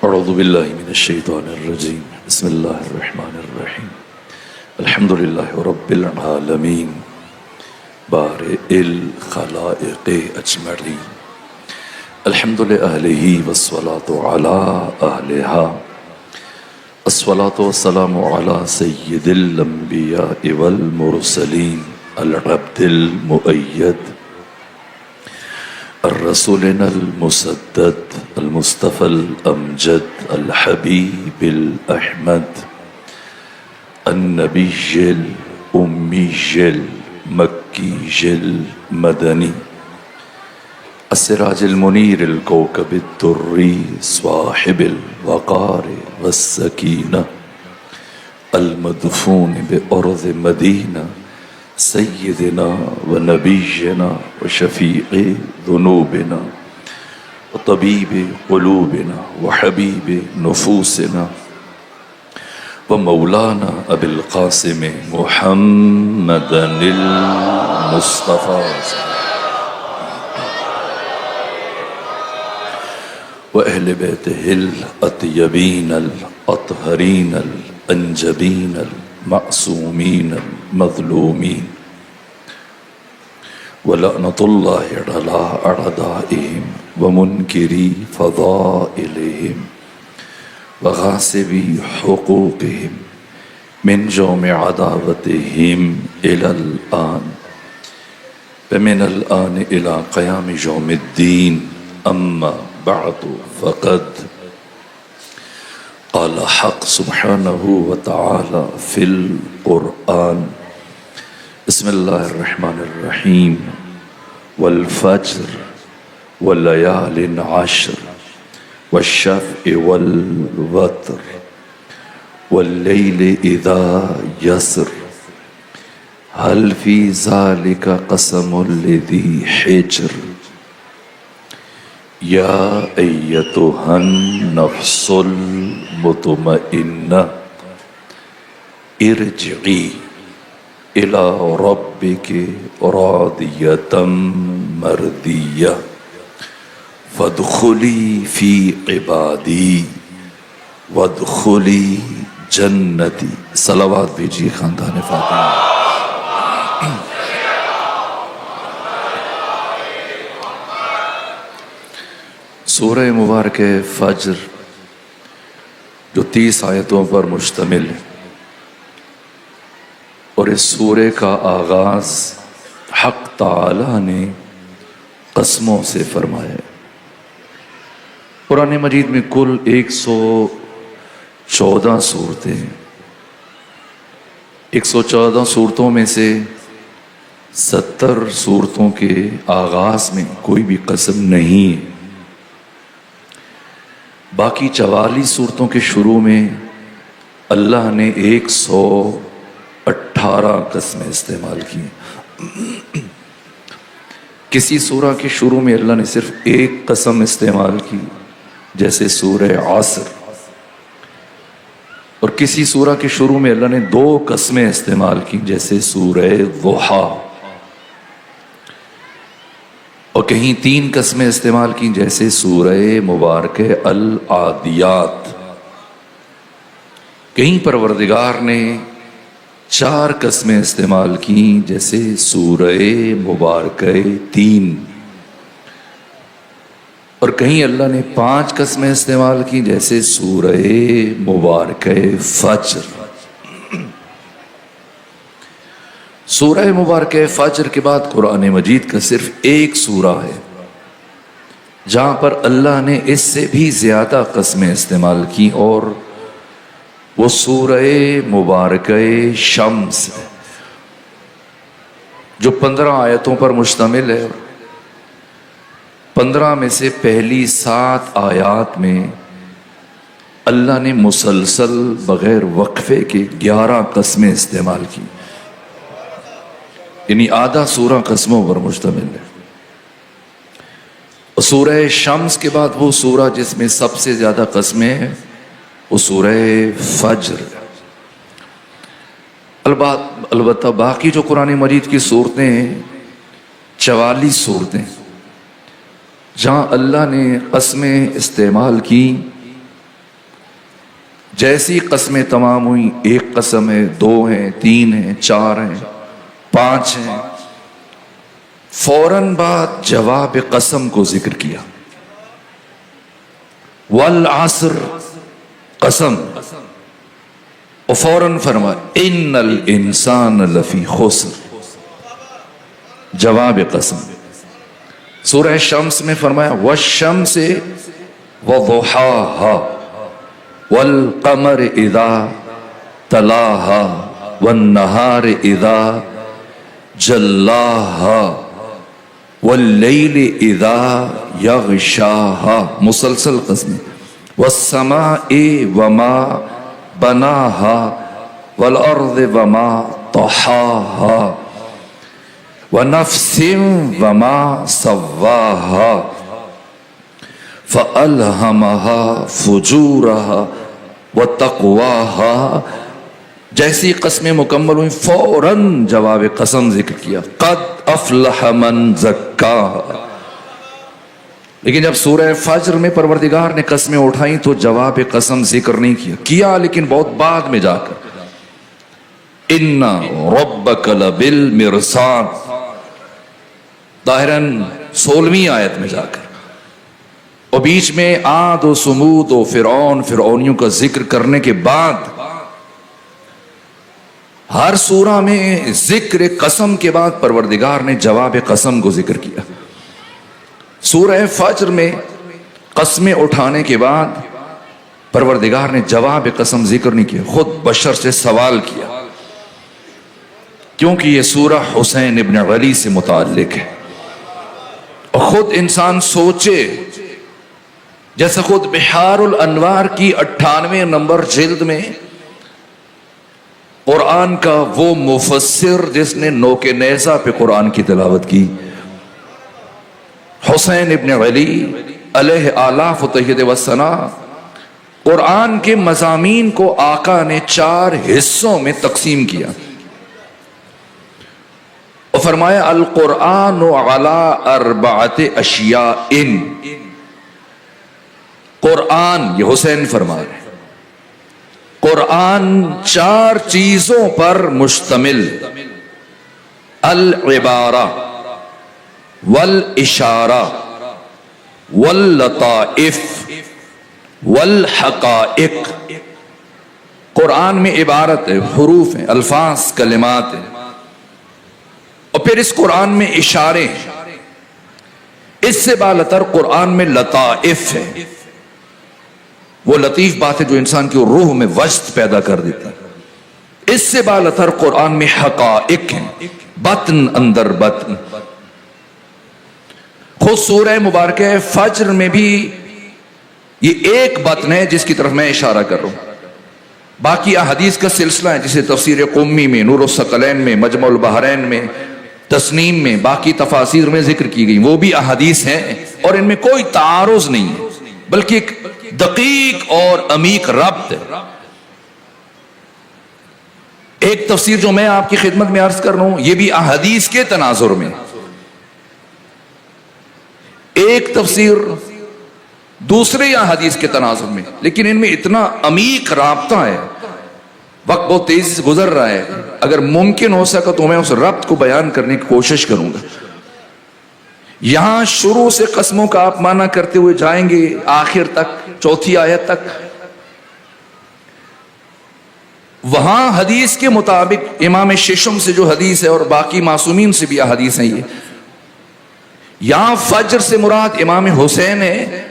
اعوذ باللہ من الشیطان الرجیم بسم اللہ الرحمن الرحیم الحمد للہ رب العالمین بارئ الخلائق اجمعین الحمد لأہلہ والصلاة علی اہلہا الصلاة والسلام علی سید الانبیاء والمرسلین العبد المؤید الرسولنا المسدد المصطفى الأمجد الحبيب الأحمد النبي الأمي المكي المدني السراج المنير الكوكب الدري صاحب الوقار والسكينة المدفون بأرض مدينة سيدنا ونبينا وشفيع ذنوبنا وطبيب قلوبنا وحبيب نفوسنا ومولانا أبي القاسم محمدا المصطفى وأهل بيته الأطيبين الأطهرين الأنجبين المعصومين المظلومين ولعنة الله على أعدائهم ومنكري فضائلهم وغاصبي حقوقهم من جوم عداوتهم إلى الآن ومن الآن إلى قيام يوم الدين أما بعد فقد قال حق سبحانه وتعالى في القرآن بسم الله الرحمن الرحيم والفجر والليال عشر والشفع والوتر والليل إذا يسر هل في ذلك قسم لذي حجر يا أيتها النفس المطمئنة ارجعي إلى ربك راضية مرضية فادخلي في عبادي وادخلي جنتي صلوات بھیجیے خاندان فاطمہ. سورہ مبارک فجر جو 30 آیتوں پر مشتمل ہے اور اس سورہ کا آغاز حق تعالی نے قسموں سے فرمایا ہے. قرآن مجید میں کل 114 صورتیں ہیں. 114 صورتوں میں سے 70 صورتوں کے آغاز میں کوئی بھی قسم نہیں ہے. باقی 44 صورتوں کے شروع میں اللہ نے 118 قسمیں استعمال کی. کسی سورہ کے شروع میں اللہ نے صرف ایک قسم استعمال کی جیسے سورہ عصر، اور کسی سورہ کے شروع میں اللہ نے 2 قسمیں استعمال کی جیسے سورہ ضحیٰ، اور کہیں 3 قسمیں استعمال کی جیسے سورہ مبارکہ العادیات. کہیں پروردگار نے 4 قسمیں استعمال کی جیسے سورہ مبارکہ 3، اور کہیں اللہ نے 5 قسمیں استعمال کی جیسے سورہ مبارکہ فجر. سورہ مبارکہ فجر کے بعد قرآن مجید کا صرف ایک سورہ ہے جہاں پر اللہ نے اس سے بھی زیادہ قسمیں استعمال کی، اور وہ سورہ مبارکہ شمس ہے جو 15 آیتوں پر مشتمل ہے. 15 میں سے پہلی 7 آیات میں اللہ نے مسلسل بغیر وقفے کے 11 قسمیں استعمال کی، یعنی آدھا سورہ قسموں پر مشتمل ہے. اور سورہ شمس کے بعد وہ سورہ جس میں سب سے زیادہ قسمیں ہیں وہ سورہ فجر. البتہ باقی جو قرآن مجید کی صورتیں ہیں 44 صورتیں جہاں اللہ نے قسمیں استعمال کی جیسی قسمیں تمام ہوئیں، ایک قسم ہے، دو ہیں، تین ہیں، چار ہیں، پانچ ہیں، فوراً بعد جواب قسم کو ذکر کیا. والعصر قسم، اور فوراً فرمایا ان الانسان لفی خسر، جواب قسم. سورہ شمس میں فرمایا والشمس وضحاها والقمر اذا تلاها والنہار اذا جلاها واللیل اذا یغشاها، مسلسل قسمیں. والسماء وما بناها والارض وما طحاها ونفس وما سواها فألهمها فجورها وتقواها. جیسی قسمیں مکمل ہوئیں فوراً جواب قسم ذکر کیا، قد افلح من زکاها. لیکن جب سورہ فجر میں پروردگار نے قسمیں اٹھائیں تو جواب قسم ذکر نہیں کیا لیکن بہت بعد میں جا کر. ان ربک لبالمرصاد، ظاہراً 16ویں آیت میں جا کر، اور بیچ میں عاد و سمود و فرعونیوں کا ذکر کرنے کے بعد ہر سورہ میں ذکر قسم کے بعد پروردگار نے جواب قسم کو ذکر کیا. سورہ فجر میں قسمیں اٹھانے کے بعد پروردگار نے جواب قسم ذکر نہیں کیا، خود بشر سے سوال کیا، کیونکہ یہ سورہ حسین ابن علی سے متعلق ہے. اور خود انسان سوچے، جیسا خود بحار الانوار کی 98 نمبر جلد میں قرآن کا وہ مفسر جس نے نوک نیزہ پہ قرآن کی تلاوت کی، حسین ابن علی علیہ آلاف و تحیید و ثنا، قرآن کے مضامین کو آقا نے 4 حصوں میں تقسیم کیا اور فرمایا القرآن علی 4 اشیاء. قرآن، یہ حسین فرما رہے ہیں، قرآن 4 چیزوں پر مشتمل، العبارہ والاشارہ واللطائف والحقائق. قرآن میں عبارت ہے، حروف ہیں، الفاظ، کلمات ہیں، اور پھر اس قرآن میں اشارے ہیں. اس سے بالاتر قرآن میں لطائف ہے، وہ لطیف باتیں جو انسان کی روح میں وجد پیدا کر دیتی ہیں. اس سے بالاتر قرآن میں حقائق ہیں، بطن اندر بطن. خود سورہ مبارکہ فجر میں بھی یہ ایک بطن ہے جس کی طرف میں اشارہ کر رہا ہوں. باقی احادیث کا سلسلہ ہے جسے تفسیر قمی میں، نور الثقلین میں، مجمع البحرین میں، تسنیم میں، باقی تفاسیر میں ذکر کی گئی، وہ بھی احادیث ہیں اور ان میں کوئی تعارض نہیں ہے بلکہ ایک دقیق اور عمیق ربط ہے. ایک تفسیر جو میں آپ کی خدمت میں عرض کر رہا ہوں یہ بھی احادیث کے تناظر میں، ایک تفسیر دوسرے احادیث کے تناظر میں، لیکن ان میں اتنا عمیق رابطہ ہے. وقت بہت تیزی سے گزر رہا ہے، اگر ممکن ہو سکا تو میں اس ربط کو بیان کرنے کی کوشش کروں گا. یہاں شروع سے قسموں کا آپ معنی کرتے ہوئے جائیں گے آخر تک، 4 آیت تک. وہاں حدیث کے مطابق امام ششم سے جو حدیث ہے اور باقی معصومین سے بھی احادیث ہیں، یہاں فجر سے مراد امام حسین ہے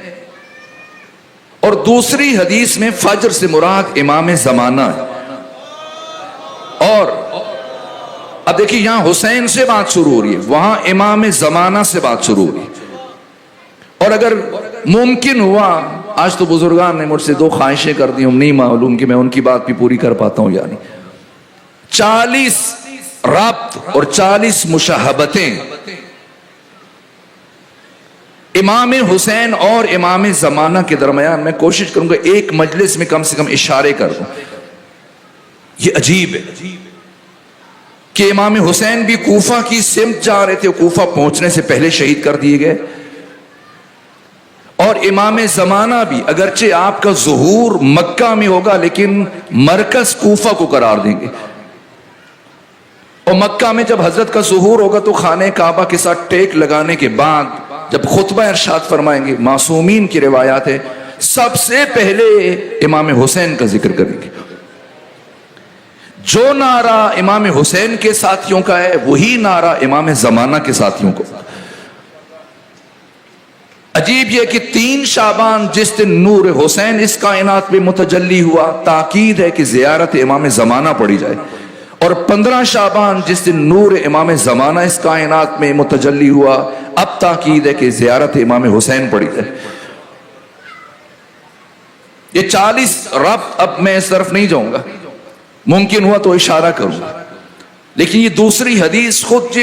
اور دوسری حدیث میں فجر سے مراد امام زمانہ ہے. اور اب دیکھیے یہاں حسین سے بات شروع ہو رہی ہے، وہاں امام زمانہ سے بات شروع ہو رہی ہے. اور اگر ممکن ہوا، آج تو بزرگان نے مجھ سے 2 خواہشیں کر دی، ہم نہیں معلوم کہ میں ان کی بات بھی پوری کر پاتا ہوں. یعنی 40 ربط اور 40 مشاہبتیں امام حسین اور امام زمانہ کے درمیان میں کوشش کروں گا ایک مجلس میں کم سے کم اشارے کر دوں. یہ عجیب ہے کہ امام حسین بھی کوفہ کی سمت جا رہے تھے، کوفہ پہنچنے سے پہلے شہید کر دیے گئے، اور امام زمانہ بھی اگرچہ آپ کا ظہور مکہ میں ہوگا لیکن مرکز کوفہ کو قرار دیں گے. اور مکہ میں جب حضرت کا ظہور ہوگا تو خانہ کعبہ کے ساتھ ٹیک لگانے کے بعد جب خطبہ ارشاد فرمائیں گے، معصومین کی روایات ہے، سب سے پہلے امام حسین کا ذکر کریں گے. جو نعرہ امام حسین کے ساتھیوں کا ہے وہی نعرہ امام زمانہ کے ساتھیوں کو. عجیب یہ کہ 3 شعبان جس دن نور حسین اس کائنات میں متجلی ہوا، تاکید ہے کہ زیارت امام زمانہ پڑھی جائے. اور 15 شعبان جس دن نور امام زمانہ اس کائنات میں متجلی ہوا، اب تاکید ہے کہ زیارت امام حسین پڑھی جائے. یہ 40 ربط اب میں اس طرف نہیں جاؤں گا، ممکن ہوا تو اشارہ کروں گا، لیکن یہ دوسری حدیث خود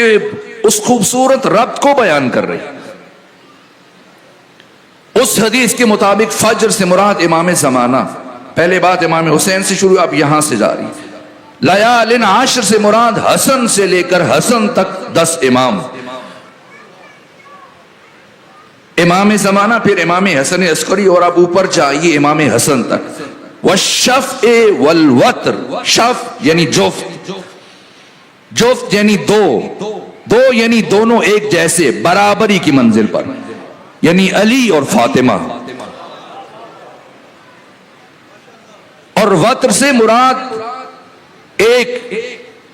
اس خوبصورت ربط کو بیان کر رہی. اس حدیث کے مطابق فجر سے مراد امام زمانہ، پہلے بات امام حسین سے شروع، اب یہاں سے جاری. لیال عشر سے مراد حسن سے لے کر حسن تک 10 امام، امام زمانہ پھر امام حسن عسکری اور اب اوپر جائیے امام حسن تک. والشفع والوتر، شفع یعنی جفت، جفت یعنی دو یعنی دونوں ایک جیسے برابری کی منزل پر، یعنی علی اور فاطمہ. اور وتر سے مراد ایک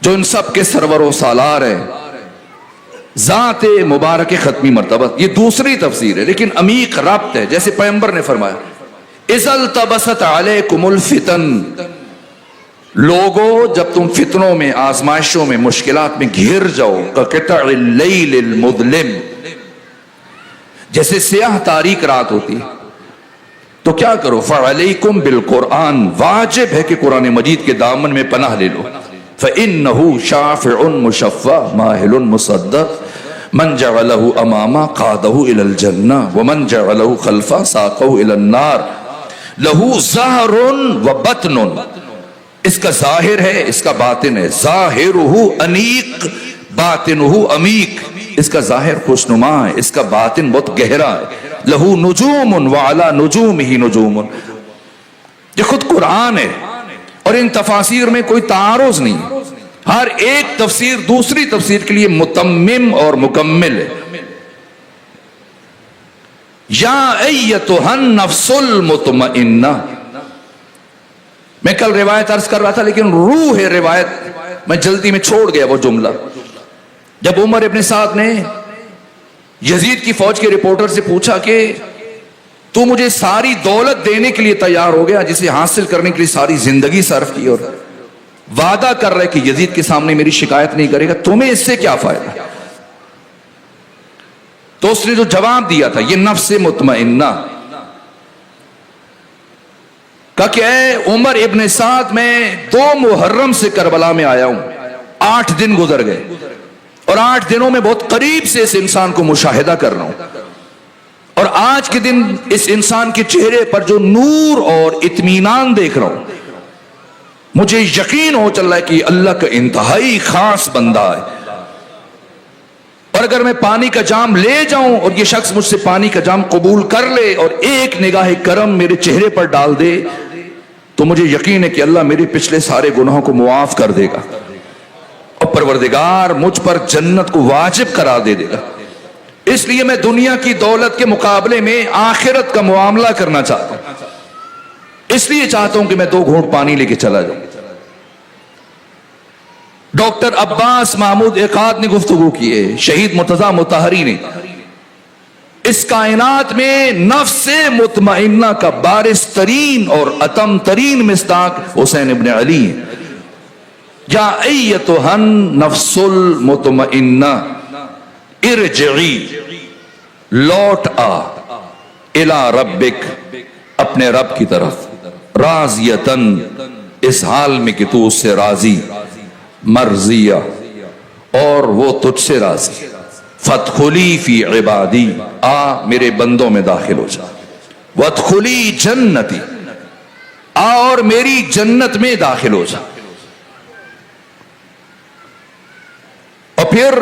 جو ان سب کے سرور و سالار ہے، ذات مبارک ختمی مرتبہ. یہ دوسری تفسیر ہے لیکن عمیق ربط ہے. جیسے پیغمبر نے فرمایا اذا التبست علیکم الفتن، لوگو جب تم فتنوں میں، آزمائشوں میں، مشکلات میں گھر جاؤ، کقطع اللیل المظلم، جیسے سیاہ تاریک رات ہوتی تو کیا کرو، فعلیکم بالقرآن، واجب ہے کہ قرآن مجید کے دامن میں پناہ لے لو. فإنہ شافع مشفع ماہل مصدق، من جعلہ امامہ قادہ الی الجنہ ومن جعلہ خلفہ ساقہ الی النار، لہو ظاہر و بطن، اس کا ظاہر ہے اس کا باطن ہے. ظاہرہ انیق باطنہ عمیق، اس کا ظاہر خوشنما ہے اس کا باطن بہت گہرا ہے. لہو نجوم وعلی نجومہ نجوم، یہ خود قرآن ہے اور ان تفاسیر میں کوئی تعارض نہیں. ہر ایک تفسیر دوسری تفسیر کے لیے متمم اور مکمل ہے. یا ایتھا النفس المطمئنہ، میں کل روایت عرض کر رہا تھا لیکن روح روایت میں جلدی میں چھوڑ گیا وہ جملہ. جب عمر ابن سعد نے یزید کی فوج کے رپورٹر سے پوچھا کہ تو مجھے ساری دولت دینے کے لیے تیار ہو گیا جسے حاصل کرنے کے لیے ساری زندگی صرف کی، اور وعدہ کر رہے کہ یزید کے سامنے میری شکایت نہیں کرے گا، تمہیں اس سے کیا فائدہ؟ تو اس نے جو جواب دیا تھا یہ نفس مطمئنہ، کہا کہ اے عمر ابن سعد، میں 2 محرم سے کربلا میں آیا ہوں، 8 دن گزر گئے اور 8 دنوں میں بہت قریب سے اس انسان کو مشاہدہ کر رہا ہوں، اور آج کے دن اس انسان کے چہرے پر جو نور اور اطمینان دیکھ رہا ہوں، مجھے یقین ہو چل رہا ہے کہ یہ اللہ کا انتہائی خاص بندہ ہے. اور اگر میں پانی کا جام لے جاؤں اور یہ شخص مجھ سے پانی کا جام قبول کر لے اور ایک نگاہ کرم میرے چہرے پر ڈال دے تو مجھے یقین ہے کہ اللہ میرے پچھلے سارے گناہوں کو معاف کر دے گا اور پروردگار مجھ پر جنت کو واجب قرار دے گا. اس لیے میں دنیا کی دولت کے مقابلے میں آخرت کا معاملہ کرنا چاہتا ہوں، اس لیے چاہتا ہوں کہ میں 2 گھونٹ پانی لے کے چلا جاؤں. ڈاکٹر عباس محمود عقاد نے گفتگو کی ہے، شہید مرتضی مطہری نے، اس کائنات میں نفس مطمئنہ کا بارز ترین اور اتم ترین مصداق حسین ابن علی ہے. یا ایتھا النفس المطمئنہ ارجعی، لوٹ آ، الی ربک، اپنے رب کی طرف، راضیتن، اس حال میں کہ تو اس سے راضی، مرضیہ، اور وہ تجھ سے راضی. فادخلی فی عبادی، آ میرے بندوں میں داخل ہو جا. وادخلی جنتی، آ اور میری جنت میں داخل ہو جا. اور پھر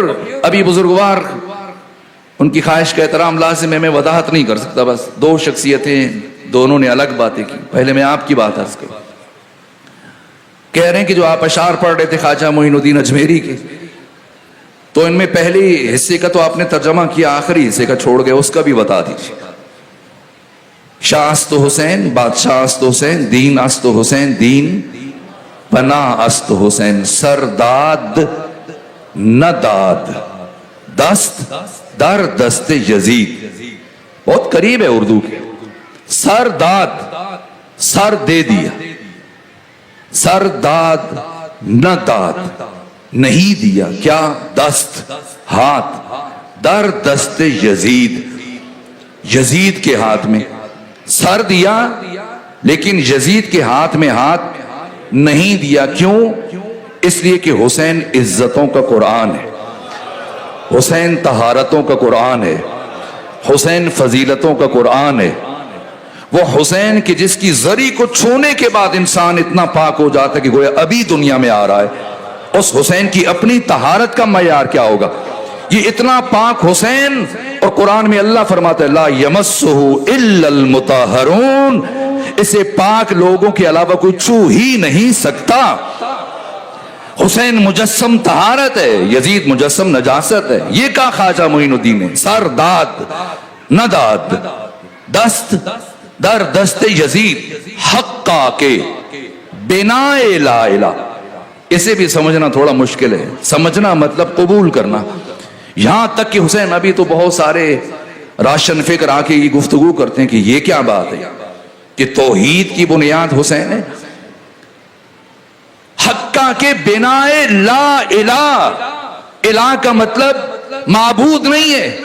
ابھی بزرگوار ان کی خواہش کا احترام لازم ہے، میں وضاحت نہیں کر سکتا، بس دو شخصیتیں، دونوں نے الگ باتیں کی. پہلے میں آپ کی بات عرض کروں. کہہ رہے ہیں کہ جو آپ اشعار پڑھ رہے تھے خواجہ معین الدین اجمیری کے، تو ان میں پہلی حصے کا تو آپ نے ترجمہ کیا، آخری حصے کا چھوڑ گئے، اس کا بھی بتا دیجیے. شاہ است حسین، بادشاہ است حسین، دین است حسین، دین پناہ است حسین، سرداد نہ داد، دست در دست یزید. بہت قریب ہے اردو کے. سرداد، سر دے دیا، سرداد نہ داد، نہیں دیا کیا؟ دست، ہاتھ، در دست یزید، یزید کے ہاتھ میں. سر دیا لیکن یزید کے ہاتھ میں ہاتھ نہیں دیا. کیوں؟ اس لیے کہ حسین عزتوں کا قرآن ہے، حسین طہارتوں کا قرآن ہے، حسین فضیلتوں کا قرآن ہے. وہ حسین کہ جس کی زری کو چھونے کے بعد انسان اتنا پاک ہو جاتا ہے کہ گویا ابھی دنیا میں آ رہا ہے. اس حسین کی اپنی طہارت کا معیار کیا ہوگا؟ یہ اتنا پاک حسین، اور قرآن میں اللہ فرماتا ہے لا یمسہ الا المطہرون، اسے پاک لوگوں کے علاوہ کوئی چھو ہی نہیں سکتا. حسین مجسم طہارت ہے، یزید مجسم نجاست ہے. یہ کہا خواجہ معین الدین نے، سر داد نہ داد، دست در دست یزید، حقا کے بنا لا الہ. اسے بھی سمجھنا تھوڑا مشکل ہے. سمجھنا مطلب قبول کرنا. یہاں تک کہ حسین ابھی تو بہت سارے راشن فکر آ کے یہ گفتگو کرتے ہیں کہ یہ کیا بات ہے کہ توحید کی بنیاد حسین ہے. حقا کے بنا لا الہ، الہ کا مطلب معبود نہیں ہے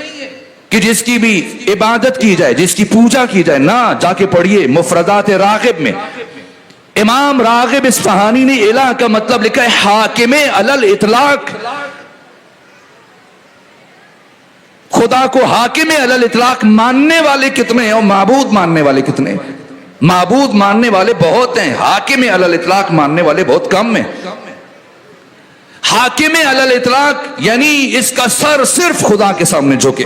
کہ جس کی بھی عبادت کی جائے، جس کی پوجا کی جائے. نہ، جا کے پڑھیے مفردات راغب میں امام راغب اصفہانی نے الہ کا مطلب لکھا ہے حاکم علی الاطلاق. خدا کو حاکم علی الاطلاق ماننے والے کتنے ہیں اور معبود ماننے والے کتنے ہیں؟ معبود ماننے والے بہت ہیں، حاکم علی الاطلاق ماننے والے بہت کم ہیں. حاکم علی الاطلاق یعنی اس کا سر صرف خدا کے سامنے جھکے.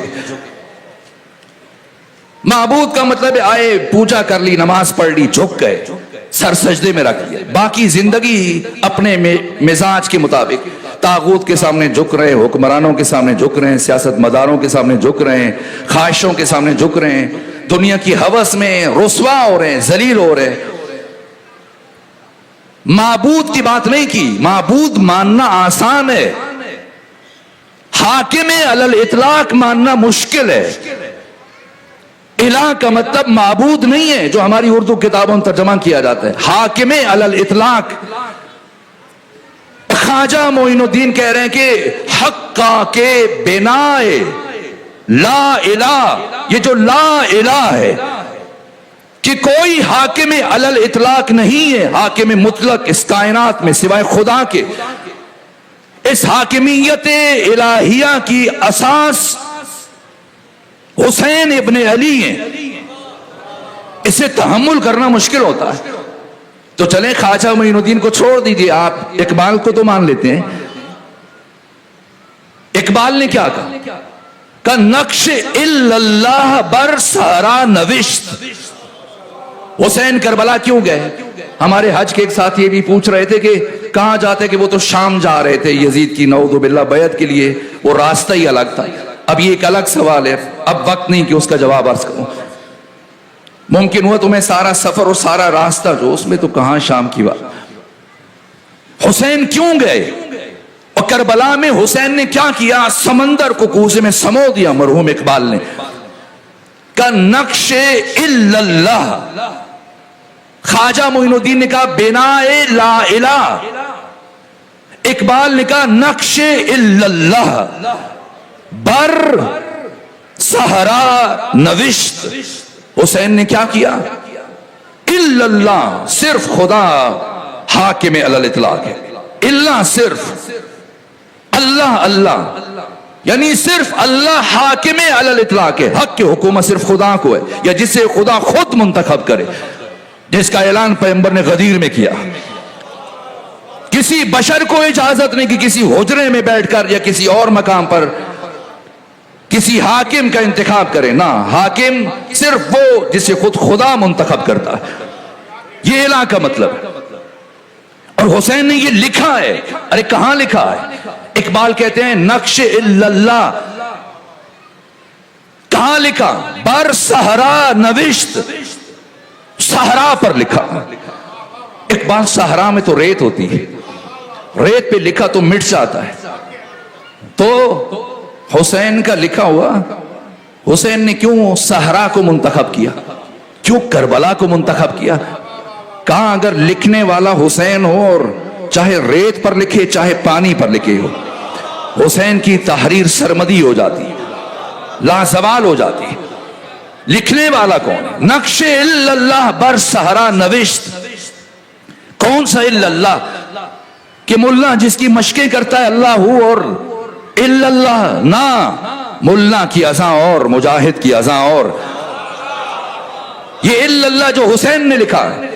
معبود کا مطلب ہے آئے پوجا کر لی، نماز پڑھ لی، جھک گئے، سر سجدے میں رکھ دیا، باقی زندگی اپنے مزاج کے مطابق طاغوت کے سامنے جھک رہے، حکمرانوں کے سامنے جھک رہے ہیں، سیاست مداروں کے سامنے جھک رہے ہیں، خواہشوں کے سامنے جھک رہے ہیں، دنیا کی ہوس میں رسوا ہو رہے ہیں، ذلیل ہو رہے ہیں. معبود کی بات نہیں کی. معبود ماننا آسان ہے، حاکم علی الاطلاق ماننا مشکل ہے. الہ کا مطلب معبود نہیں ہے جو ہماری اردو کتابوں میں ترجمہ کیا جاتا ہے، حاکم علی الاطلاق. خواجہ معین الدین کہہ رہے ہیں کہ حقا کے بنا لا الہ، یہ جو لا الہ ہے کہ کوئی حاکم علی الاطلاق نہیں ہے، حاکم مطلق اس کائنات میں سوائے خدا کے. اس حاکمیت الہیہ کی اساس حسین ابن علی ہیں. اسے تحمل کرنا مشکل ہوتا ہے. تو چلیں خواجہ معین الدین کو چھوڑ دیجئے، آپ اقبال کو تو مان لیتے ہیں. اقبال نے کیا کہا؟ کہ نقش الا اللہ بر سارا نوشت. حسین کربلا کیوں گئے؟ ہمارے حج کے ایک ساتھی یہ بھی پوچھ رہے تھے کہ کہاں جاتے کہ وہ تو شام جا رہے تھے یزید کی نعوذ باللہ بیعت کے لیے، وہ راستہ ہی الگ تھا. اب یہ ایک الگ سوال ہے، اب وقت نہیں کہ اس کا جواب عرض کروں. ممکن ہوا تمہیں سارا سفر اور سارا راستہ جو اس میں تو کہاں شام کی بات. حسین کیوں گئے اور کربلا میں حسین نے کیا کیا؟ سمندر کو کوزے میں سمو دیا. مرحوم اقبال نے کہا نقش الا اللہ. خواجہ معین الدین نے کہا بنا لا الہ. اقبال نے کہا نقش الا اللہ بر صحرا نوشت. حسین نے کیا کیا؟ الا اللہ، صرف خدا حاکم علی الاطلاق ہے. اللہ صرف اللہ، اللہ یعنی صرف اللہ حاکم علی الاطلاق ہے. حق کی حکومت صرف خدا کو ہے، یا جسے خدا خود منتخب کرے، جس کا اعلان پیغمبر نے غدیر میں کیا. کسی بشر کو اجازت نہیں کہ کسی حجرے میں بیٹھ کر یا کسی اور مقام پر کسی حاکم کا انتخاب کریں نہ، حاکم صرف وہ جسے خود خدا منتخب کرتا ہے، یہ اعلان کا مطلب ہے۔ اور حسین نے یہ لکھا ہے، ارے کہاں لکھا ہے؟ اقبال کہتے ہیں نقش الا اللہ، کہاں لکھا؟ بر صحرا نوشت، صحرا پر لکھا۔ اقبال صحرا میں تو ریت ہوتی ہے، ریت پہ لکھا تو مٹ جاتا ہے، تو حسین کا لکھا ہوا، حسین نے کیوں صحرا کو منتخب کیا، کیوں کربلا کو منتخب کیا؟ کہاں اگر لکھنے والا حسین ہو اور چاہے ریت پر لکھے چاہے پانی پر لکھے ہو، حسین کی تحریر سرمدی ہو جاتی، لازوال ہو جاتی۔ لکھنے والا کون ہے؟ نقش الا اللہ بر صحرا نوشت۔ کون سا الا اللہ؟ کہ ملا جس کی مشقیں کرتا ہے اللہ ہو، اور الا اللہ نہ، ملا کی اذاں اور مجاہد کی اذاں اور۔ یہ الا اللہ جو حسین نے لکھا ہے،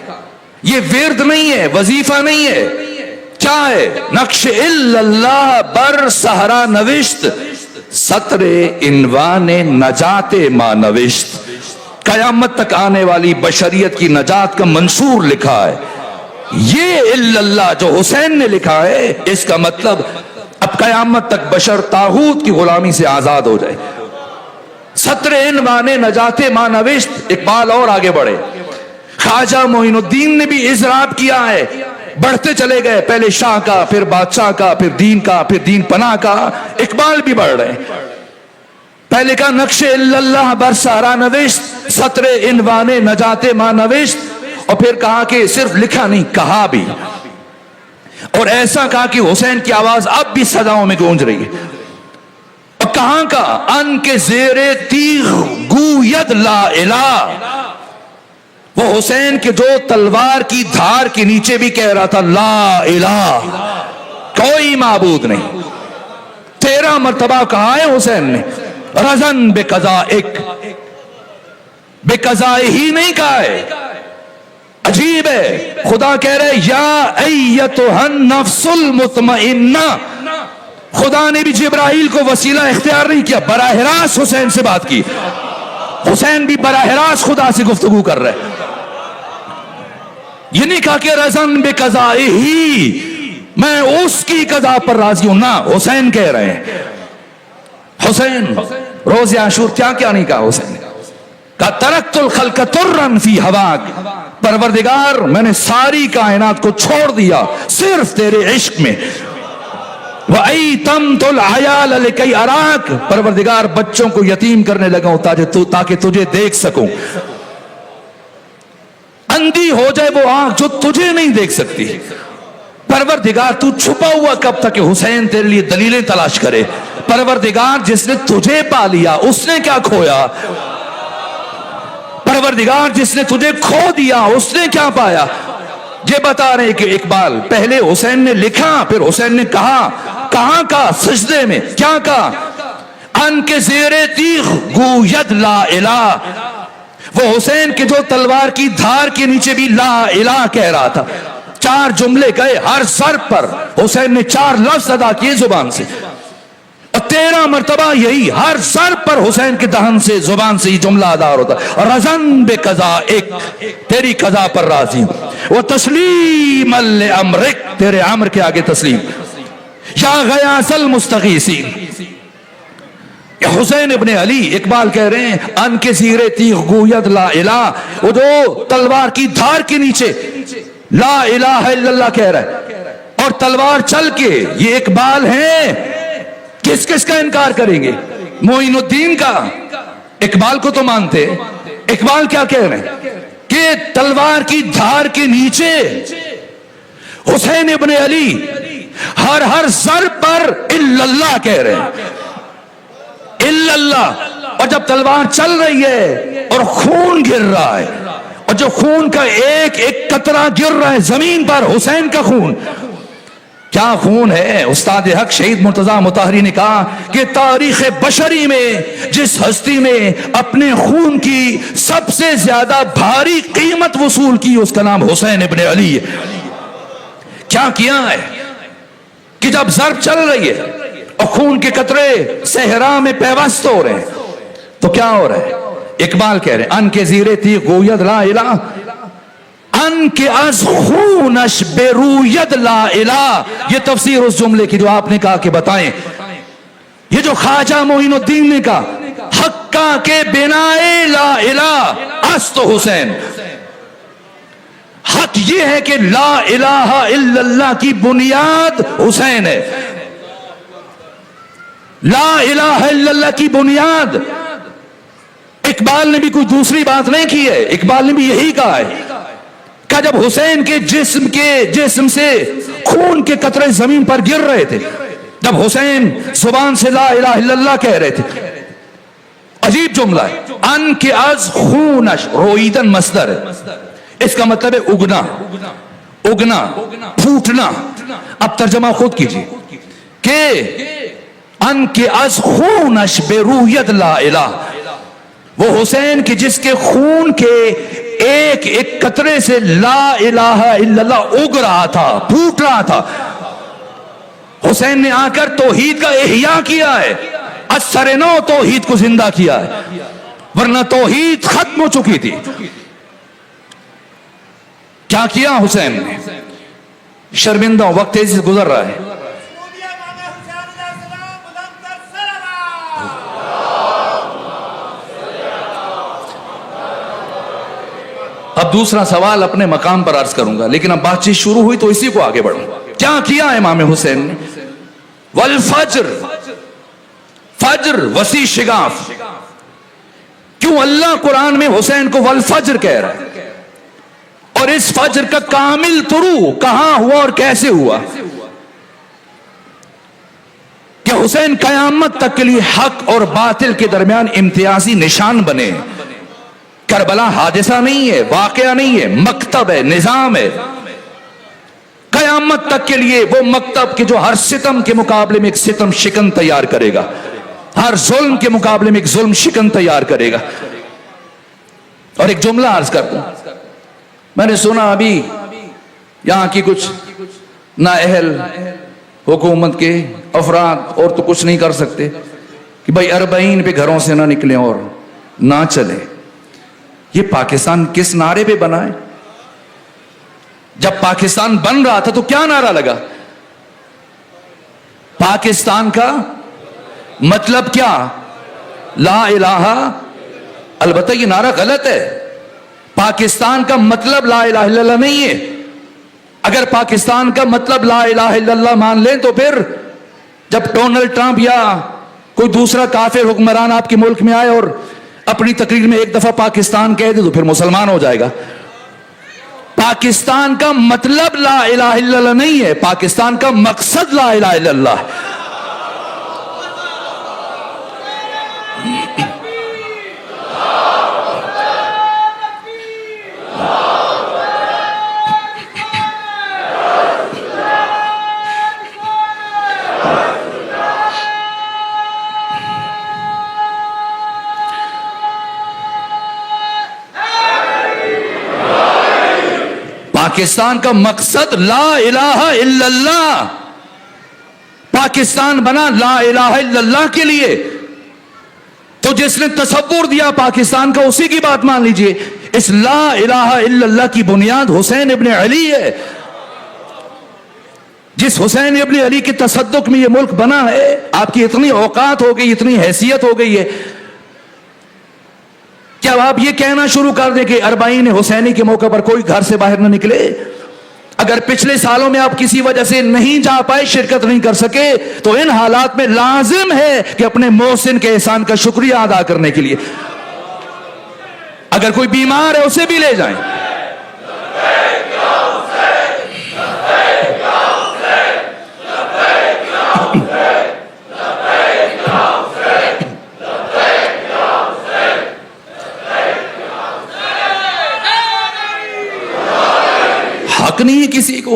یہ ورد نہیں ہے، وظیفہ نہیں ہے، کیا ہے؟ نقش الا اللہ بر صحرا نوشت، سطر عنوان نجات ما نوشت، قیامت تک آنے والی بشریت کی نجات کا منشور لکھا ہے۔ یہ الا اللہ جو حسین نے لکھا ہے، اس کا مطلب اب قیامت تک بشر طاغوت کی غلامی سے آزاد ہو جائے۔ سطر عنوان نجات ما نوشت۔ اقبال اور آگے بڑھے، خواجہ معین الدین نے بھی اضراب کیا ہے، بڑھتے چلے گئے، پہلے شاہ کا، پھر بادشاہ کا، پھر دین کا، پھر دین پناہ کا۔ اقبال بھی بڑھ رہے ہیں، پہلے کہا نقش الا اللہ بر صحرا نوشت، سطر عنوان نجات ما نوشت، اور پھر کہا کہ صرف لکھا نہیں، کہا بھی، اور ایسا کہا کہ حسین کی آواز اب بھی صداؤں میں گونج رہی ہے۔ اور کہاں کا؟ ان کے زیر تیغ گوید لا الہ، وہ حسین کے جو تلوار کی دھار کے نیچے بھی کہہ رہا تھا لا الہ، کوئی معبود نہیں۔ 13 مرتبہ کہا ہے حسین نے رزن بے قضائک، بے قضاء ہی نہیں کہا ہے۔ عجیب ہے، خدا کہہ رہے یا ایتھا النفس المطمئنہ۔ خدا نے بھی جبرائیل کو وسیلہ اختیار نہیں کیا، براہ راست حسین سے بات کی، حسین بھی براہ راست خدا سے گفتگو کر رہے۔ یہ نہیں کہا کہ رضن بے قضاء ہی، میں اس کی قضا پر راضی ہوں، نہ، حسین کہہ رہے ہیں۔ حسین روز عاشور کیا کیا نہیں کہا حسین نے؟ کہا ترکت الخلق ترا فی ہواک، پروردگار میں نے ساری کائنات کو چھوڑ دیا صرف تیرے عشق میں۔ وَأَيْتَمْتُ الْعَيَالَ لِكَيْ أَرَاكَ، پروردگار بچوں کو یتیم کرنے لگا ہوں تاکہ تجھے دیکھ سکوں۔ اندھی ہو جائے وہ آنکھ جو تجھے نہیں دیکھ سکتی۔ پروردگار تو چھپا ہوا کب تک کہ حسین تیرے لیے دلیلیں تلاش کرے؟ پروردگار جس نے تجھے پا لیا اس نے کیا کھویا؟ پروردگار جس نے تجھے کھو دیا اس نے کیا پایا؟ یہ بتا رہے کہ اقبال پہلے حسین نے لکھا، پھر حسین نے کہا، کہاں کا؟ سجدے میں کیا کہا؟ ان کے زیر تیغ گوید لا الہ، وہ حسین کے جو تلوار کی دھار کے نیچے بھی لا الہ کہہ رہا تھا۔ 4 جملے گئے، ہر ضرب پر حسین نے 4 لفظ ادا کیے زبان سے، اور 13 مرتبہ یہی ہر ضرب پر حسین کے دہن سے زبان سے یہ جملہ ادا ہوتا، رضن بے قضائک، تیری قضا پر راضی ہوں، وہ تسلیم لامرک، تیرے امر کے آگے تسلیم، یا غیاث المستغیثین۔ حسین ابن علی، اقبال کہہ رہے ہیں ان کے زیر تیغ گوید لا الہ، وہ جو تلوار کی دھار کے نیچے لا الہ الا اللہ کہہ رہا ہے، اور تلوار چل کے، یہ اقبال ہیں، کس کس کا انکار کریں گے؟ معین الدین کا، اقبال کو تو مانتے۔ اقبال کیا کہہ رہے ہیں کہ تلوار کی دھار کے نیچے حسین ابن علی ہر ضرب پر الا اللہ کہہ رہے ہیں، الا اللہ۔ اور جب تلوار چل رہی ہے اور خون گر رہا ہے، اور جو خون کا ایک ایک قطرہ گر رہا ہے زمین پر، حسین کا خون، کیا خون ہے؟ استاد حق شہید مرتضیٰ مطہری نے کہا کہ تاریخ بشری میں جس ہستی نے اپنے خون کی سب سے زیادہ بھاری قیمت وصول کی اس کا نام حسین ابن علی ہے۔ کیا کیا ہے کہ جب ضرب چل رہی ہے اور خون کے قطرے صحرا میں پیوست ہو رہے ہیں. تو کیا ہو رہا ہے؟ اقبال کہہ رہے ہیں ان کے زیرے تھی گوید لا الہ، ان کے از خونش بے روید لا الہ. یہ تفسیر اس جملے کی جو آپ نے کہا کہ بتائیں. یہ جو خواجہ معین الدین نے کہا حقا کے بنائے لا الہ است حسین. حق یہ ہے کہ لا الہ الا اللہ کی بنیاد حسین ہے. لا الہ الا اللہ کی بنیاد. اقبال نے بھی کوئی دوسری بات نہیں کی ہے. اقبال نے بھی یہی کہا ہے کہ جب حسین کے جسم سے خون کے قطرے زمین پر گر رہے تھے، جب حسین زبان سے لا الہ الا اللہ کہہ رہے تھے. عجیب جملہ ہے. ان کے از خونش، رویدن مصدر ہے، اس کا مطلب ہے اگنا، پھوٹنا. اب ترجمہ خود کیجیے کہ ان کے از خونش بے رویت لا الہ، وہ حسین کی جس کے خون کے ایک ایک قطرے سے لا الہ الا اللہ اگ رہا تھا، پھوٹ رہا تھا. حسین نے آ کر توحید کا احیاء کیا ہے، اثر نو توحید کو زندہ کیا ہے، ورنہ توحید ختم ہو چکی تھی. کیا کیا حسین نے؟ شرمندہ ہوں، وقت تیزی سے گزر رہا ہے. اب دوسرا سوال اپنے مقام پر عرض کروں گا، لیکن اب بات چیت شروع ہوئی تو اسی کو آگے بڑھوں. کیا کیا امام حسین نے؟ والفجر، فجر وسیع شگاف. کیوں اللہ قرآن میں حسین کو والفجر کہہ رہا ہے؟ اور اس فجر کا کامل طلوع کہاں ہوا اور کیسے ہوا؟ کہ حسین قیامت تک کے لیے حق اور باطل کے درمیان امتیازی نشان بنے. کربلا حادثہ نہیں ہے، واقعہ نہیں ہے، مکتب ہے، نظام ہے. قیامت تک کے لیے وہ مکتب کہ جو ہر ستم کے مقابلے میں ایک ستم شکن تیار کرے گا، ہر ظلم کے مقابلے میں ایک ظلم شکن تیار کرے گا. اور ایک جملہ عرض کرتا ہوں، میں نے سنا ابھی یہاں کی کچھ نااہل حکومت کے افراد اور تو کچھ نہیں کر سکتے کہ بھائی 40 پہ گھروں سے نہ نکلیں اور نہ چلیں. یہ پاکستان کس نعرے پہ بنا ہے؟ جب پاکستان بن رہا تھا تو کیا نعرہ لگا؟ پاکستان کا مطلب کیا؟ لا الہ. البتہ یہ نعرہ غلط ہے. پاکستان کا مطلب لا الہ الا اللہ نہیں ہے. اگر پاکستان کا مطلب لا الہ الا اللہ مان لیں تو پھر جب ڈونلڈ ٹرمپ یا کوئی دوسرا کافر حکمران آپ کے ملک میں آئے اور اپنی تقریر میں ایک دفعہ پاکستان کہہ دے تو پھر مسلمان ہو جائے گا. پاکستان کا مطلب لا الہ الا اللہ نہیں ہے، پاکستان کا مقصد لا الہ الا اللہ ہے. پاکستان کا مقصد لا الہ الا اللہ. پاکستان بنا لا الہ الا اللہ کے لیے. تو جس نے تصور دیا پاکستان کا اسی کی بات مان لیجئے. اس لا الہ الا اللہ کی بنیاد حسین ابن علی ہے. جس حسین ابن علی کے تصدق میں یہ ملک بنا ہے، آپ کی اتنی اوقات ہو گئی، اتنی حیثیت ہو گئی ہے کیا آپ یہ کہنا شروع کر دیں کہ 40 حسینی کے موقع پر کوئی گھر سے باہر نہ نکلے؟ اگر پچھلے سالوں میں آپ کسی وجہ سے نہیں جا پائے، شرکت نہیں کر سکے، تو ان حالات میں لازم ہے کہ اپنے محسن کے احسان کا شکریہ ادا کرنے کے لیے اگر کوئی بیمار ہے اسے بھی لے جائیں. حق نہیں ہے کسی کو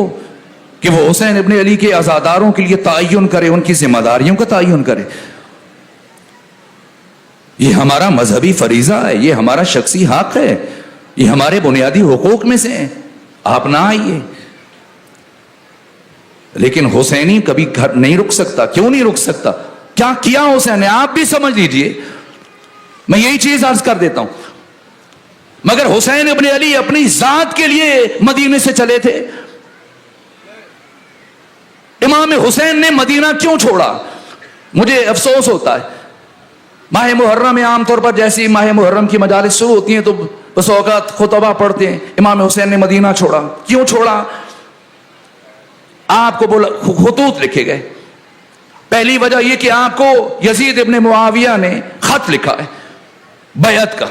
کہ وہ حسین ابن علی کے عزاداروں کے لیے تعین کرے، ان کی ذمہ داریوں کا تعین کرے. یہ ہمارا مذہبی فریضہ ہے، یہ ہمارا شخصی حق ہے، یہ ہمارے بنیادی حقوق میں سے ہیں. آپ نہ آئیے. لیکن حسینی کبھی گھر نہیں رک سکتا. کیوں نہیں رک سکتا؟ کیا کیا حسین نے آپ بھی سمجھ لیجئے. میں یہی چیز عرض کر دیتا ہوں. مگر حسین ابن علی اپنی ذات کے لیے مدینے سے چلے تھے. امام حسین نے مدینہ کیوں چھوڑا؟ مجھے افسوس ہوتا ہے. ماہ محرم میں عام طور پر جیسی ماہ محرم کی مجالس شروع ہوتی ہیں تو بس اوقات خطبہ پڑھتے ہیں. امام حسین نے مدینہ چھوڑا. کیوں چھوڑا؟ آپ کو بولا خطوط لکھے گئے. پہلی وجہ یہ کہ آپ کو یزید ابن معاویہ نے خط لکھا ہے بیعت کا.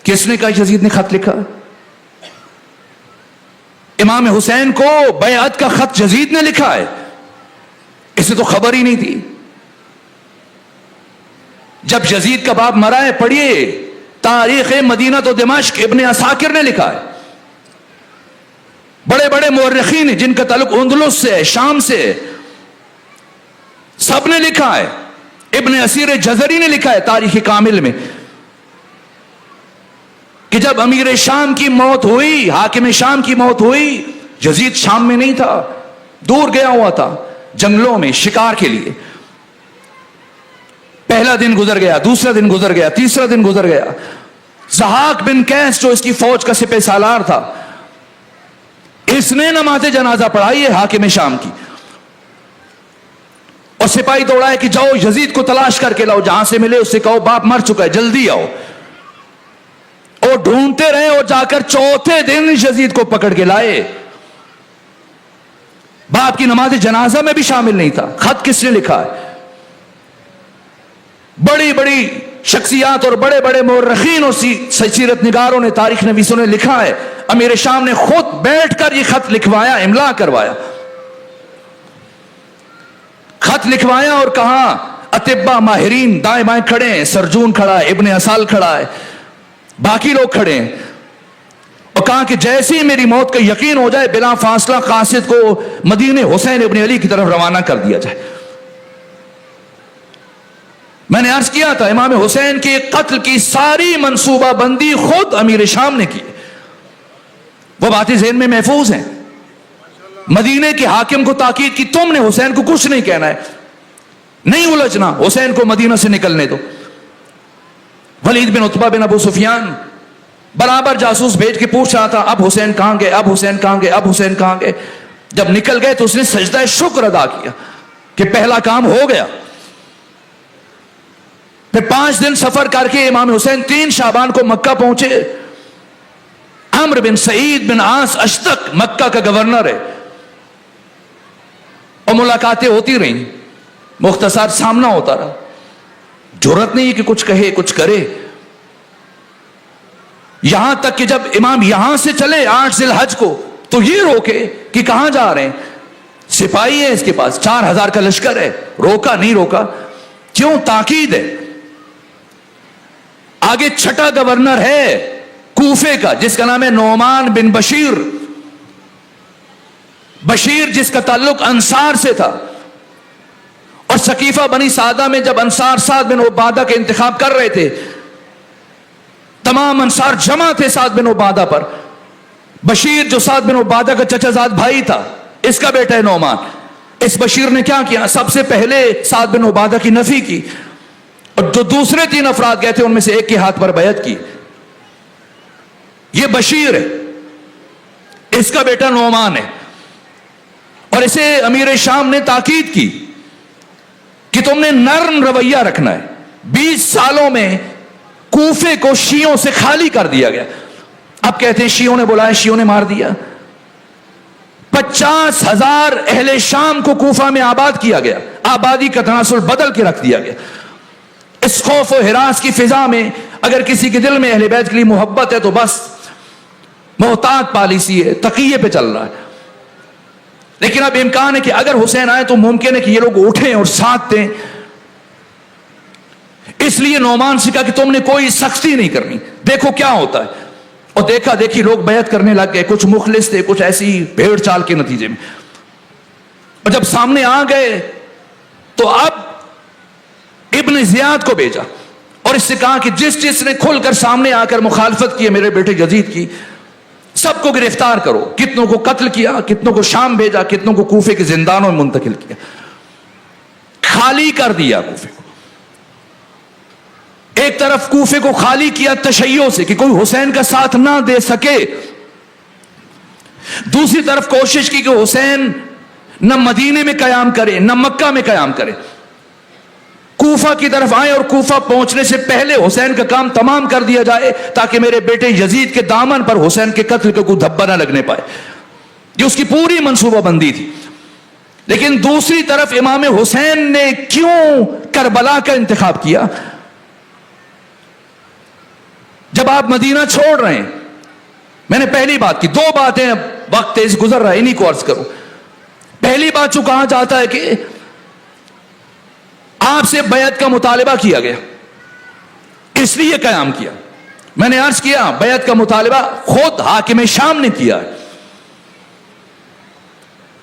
کس نے کہا یزید نے خط لکھا؟ امام حسین کو بیعت کا خط یزید نے لکھا ہے. اسے تو خبر ہی نہیں تھی. جب یزید کا باپ مرا ہے, پڑھیے تاریخ مدینہ تو دمشق ابن عساکر نے لکھا ہے. بڑے بڑے مورخین جن کا تعلق اندلس سے, شام سے, سب نے لکھا ہے. ابن اسیر جزری نے لکھا ہے تاریخ کامل میں کہ جب امیر شام کی موت ہوئی, حاکم شام کی موت ہوئی, یزید شام میں نہیں تھا, دور گیا ہوا تھا جنگلوں میں شکار کے لیے. پہلا دن گزر گیا, دوسرا دن گزر گیا, تیسرا دن گزر گیا. ضحاک بن قیس جو اس کی فوج کا سپہ سالار تھا, اس نے نماز جنازہ پڑھائی ہے حاکم شام کی, اور سپاہی دوڑا ہے کہ جاؤ یزید کو تلاش کر کے لاؤ, جہاں سے ملے اس سے کہو باپ مر چکا ہے, جلدی آؤ. اور ڈھونڈتے رہے اور جا کر چوتھے دن یزید کو پکڑ کے لائے. باپ کی نماز جنازہ میں بھی شامل نہیں تھا. خط کس نے لکھا ہے؟ بڑی بڑی شخصیات اور بڑے بڑے مورخین اور سیرت نگاروں نے, تاریخ نویسوں نے لکھا ہے امیر شام نے خود بیٹھ کر یہ خط لکھوایا, املا کروایا, خط لکھوایا اور کہا اطباء ماہرین دائیں بائیں کھڑے ہیں, سرجون کھڑا ہے, ابن اسال کھڑا ہے, باقی لوگ کھڑے ہیں, اور کہا کہ جیسے ہی میری موت کا یقین ہو جائے بلا فاصلہ قاصد کو مدینے حسین ابن علی کی طرف روانہ کر دیا جائے. میں نے عرض کیا تھا امام حسین کے قتل کی ساری منصوبہ بندی خود امیر شام نے کی. وہ باتیں ذہن میں محفوظ ہیں. مدینے کے حاکم کو تاکید کی تم نے حسین کو کچھ نہیں کہنا ہے, نہیں الجھنا, حسین کو مدینہ سے نکلنے دو. ولید بن عتبہ بن ابو سفیان برابر جاسوس بھیج کے پوچھ رہا تھا اب حسین کہاں گئے, اب حسین کہاں گئے, اب حسین کہاں گئے. جب نکل گئے تو اس نے سجدہ شکر ادا کیا کہ پہلا کام ہو گیا. پھر 5 دن سفر کر کے امام حسین 3 شعبان کو مکہ پہنچے. عمرو بن سعید بن عاص اشتق مکہ کا گورنر ہے, اور ملاقاتیں ہوتی رہیں, مختصر سامنا ہوتا رہا. جرأت نہیں کہ کچھ کہے کچھ کرے. یہاں تک کہ جب امام یہاں سے چلے 8 ذی الحج کو تو یہ روکے کہ کہاں جا رہے ہیں. سپاہی ہے اس کے پاس, 4000 کا لشکر ہے. روکا نہیں روکا, کیوں؟ تاکید ہے. آگے چھٹا گورنر ہے کوفے کا جس کا نام ہے نعمان بن بشیر. بشیر جس کا تعلق انصار سے تھا, اور سقیفہ بنی سعدہ میں جب انصار سعد بن عبادہ کے انتخاب کر رہے تھے, تمام انصار جمع تھے سعد بن عبادہ پر. بشیر جو سعد بن عبادہ کا چچا زاد بھائی تھا, اس کا بیٹا ہے نعمان. اس بشیر نے کیا کیا؟ سب سے پہلے سعد بن عبادہ کی نفی کی, اور جو دوسرے 3 افراد گئے تھے ان میں سے ایک کے ہاتھ پر بیعت کی. یہ بشیر ہے, اس کا بیٹا نعمان ہے. اور اسے امیر شام نے تاکید کی کہ تم نے نرم رویہ رکھنا ہے. 20 سالوں میں کوفے کو شیعوں سے خالی کر دیا گیا. اب کہتے ہیں شیعوں نے بلایا, شیعوں نے مار دیا. 50,000 اہل شام کو کوفہ میں آباد کیا گیا, آبادی کا تناسل بدل کے رکھ دیا گیا. اس خوف و ہراس کی فضا میں اگر کسی کے دل میں اہل بیت کے لیے محبت ہے تو بس محتاط پالیسی ہے, تقیے پہ چل رہا ہے. لیکن اب امکان ہے کہ اگر حسین آئے تو ممکن ہے کہ یہ لوگ اٹھیں اور ساتھ دیں. اس لیے نعمان سے کہا کہ تم نے کوئی سختی نہیں کرنی, دیکھو کیا ہوتا ہے. اور دیکھا دیکھی لوگ بیعت کرنے لگ گئے. کچھ مخلص تھے, کچھ ایسی بھیڑ چال کے نتیجے میں. اور جب سامنے آ گئے تو اب ابن زیاد کو بھیجا اور اس سے کہا کہ جس جس نے کھل کر سامنے آ کر مخالفت کی ہے میرے بیٹے یزید کی, سب کو گرفتار کرو. کتنوں کو قتل کیا, کتنوں کو شام بھیجا, کتنوں کو کوفے کے زندانوں میں منتقل کیا, خالی کر دیا کوفے کو. ایک طرف کوفے کو خالی کیا تشیع سے کہ کوئی حسین کا ساتھ نہ دے سکے، دوسری طرف کوشش کی کہ حسین نہ مدینے میں قیام کرے نہ مکہ میں قیام کرے، کوفہ کی طرف آئے اور کوفہ پہنچنے سے پہلے حسین کا کام تمام کر دیا جائے تاکہ میرے بیٹے یزید کے دامن پر حسین کے قتل کا کوئی دھبا نہ لگنے پائے۔ یہ اس کی پوری منصوبہ بندی تھی۔ لیکن دوسری طرف امام حسین نے کیوں کربلا کا انتخاب کیا؟ جب آپ مدینہ چھوڑ رہے ہیں، میں نے پہلی بات کی، دو باتیں اب وقت تیز گزر رہا ہے انہی کو عرض کروں۔ پہلی بات جو کہا جاتا ہے کہ آپ سے بیعت کا مطالبہ کیا گیا، اس لیے قیام کیا۔ میں نے عرض کیا بیعت کا مطالبہ خود حاکم شام نے کیا ہے،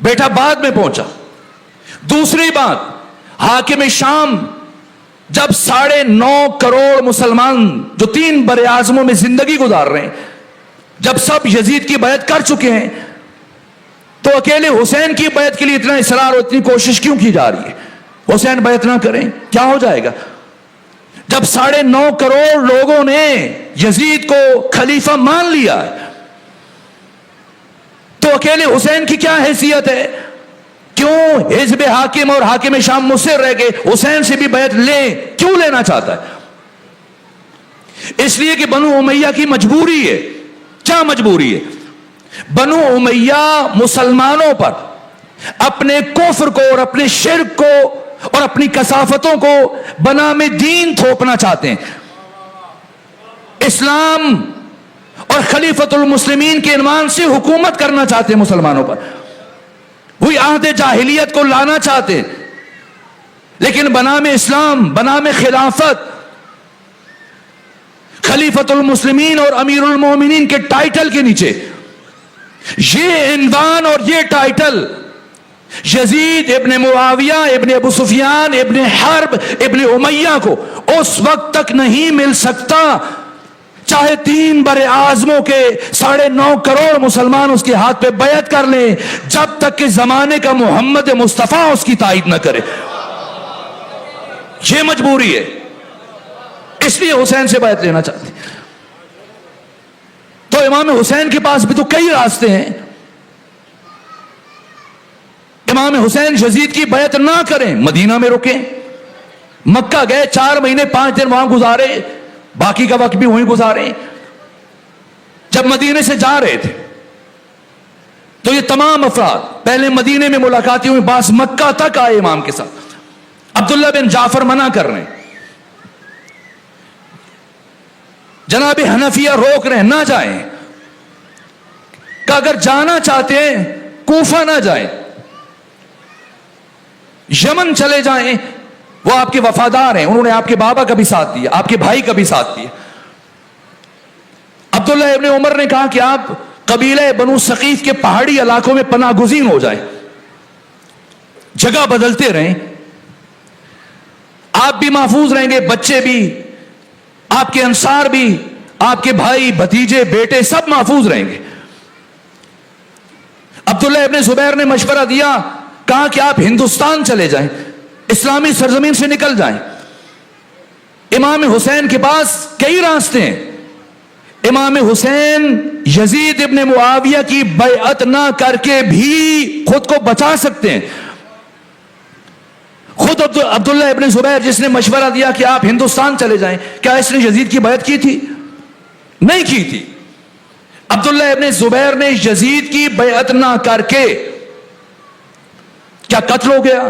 بیٹا بعد میں پہنچا۔ دوسری بات، حاکم شام جب 9.5 کروڑ مسلمان جو 3 بر اعظموں میں زندگی گزار رہے ہیں، جب سب یزید کی بیعت کر چکے ہیں، تو اکیلے حسین کی بیعت کے لیے اتنا اصرار اور اتنی کوشش کیوں کی جا رہی ہے؟ حسین بیعت نہ کریں کیا ہو جائے گا؟ جب 9.5 کروڑ لوگوں نے یزید کو خلیفہ مان لیا ہے، تو اکیلے حسین کی کیا حیثیت ہے؟ کیوں حزب حاکم اور حاکم شام مصر رہ گئے حسین سے بھی بیعت لیں؟ کیوں لینا چاہتا ہے؟ اس لیے کہ بنو امیہ کی مجبوری ہے۔ کیا مجبوری ہے؟ بنو امیہ مسلمانوں پر اپنے کفر کو اور اپنے شرک کو اور اپنی کثافتوں کو بنام دین تھوپنا چاہتے ہیں۔ اسلام اور خلیفۃ المسلمین کے عنوان سے حکومت کرنا چاہتے ہیں مسلمانوں پر، وہی عہد جاہلیت کو لانا چاہتے ہیں، لیکن بنام اسلام، بنام خلافت، خلیفۃ المسلمین اور امیر المومنین کے ٹائٹل کے نیچے یہ عنوان اور یہ ٹائٹل یزید ابن معاویہ ابن ابو سفیان ابن حرب ابن امیہ کو اس وقت تک نہیں مل سکتا چاہے 3 بر اعظموں کے 9.5 کروڑ مسلمان اس کے ہاتھ پہ بیعت کر لیں، جب تک کہ زمانے کا محمد مصطفیٰ اس کی تائید نہ کرے۔ یہ مجبوری ہے، اس لیے حسین سے بیعت لینا چاہتے ہیں۔ تو امام حسین کے پاس بھی تو کئی راستے ہیں۔ امام حسین یزید کی بیعت نہ کریں، مدینہ میں رکیں، مکہ گئے 4 مہینے 5 دن وہاں گزارے، باقی کا وقت بھی وہیں گزارے۔ جب مدینے سے جا رہے تھے تو یہ تمام افراد پہلے مدینے میں ملاقاتیں ہوئی، بعض مکہ تک آئے امام کے ساتھ۔ عبداللہ بن جعفر منع کر رہے ہیں، جناب حنفیہ روک رہے ہیں نہ جائیں، کہ اگر جانا چاہتے ہیں کوفہ نہ جائیں، یمن چلے جائیں، وہ آپ کے وفادار ہیں، انہوں نے آپ کے بابا کا بھی ساتھ دیا، آپ کے بھائی کا بھی ساتھ دیا۔ عبداللہ ابن عمر نے کہا کہ آپ قبیلہ بنو ثقیف کے پہاڑی علاقوں میں پناہ گزین ہو جائیں، جگہ بدلتے رہیں، آپ بھی محفوظ رہیں گے، بچے بھی، آپ کے انصار بھی، آپ کے بھائی بھتیجے بیٹے سب محفوظ رہیں گے۔ عبداللہ ابن زبیر نے مشورہ دیا، کہا کہ آپ ہندوستان چلے جائیں، اسلامی سرزمین سے نکل جائیں۔ امام حسین کے پاس کئی راستے ہیں۔ امام حسین یزید ابن معاویہ کی بیعت نہ کر کے بھی خود کو بچا سکتے ہیں۔ خود عبداللہ ابن زبیر جس نے مشورہ دیا کہ آپ ہندوستان چلے جائیں، کیا اس نے یزید کی بیعت کی تھی؟ نہیں کی تھی۔ عبداللہ ابن زبیر نے یزید کی بیعت نہ کر کے کیا قتل ہو گیا؟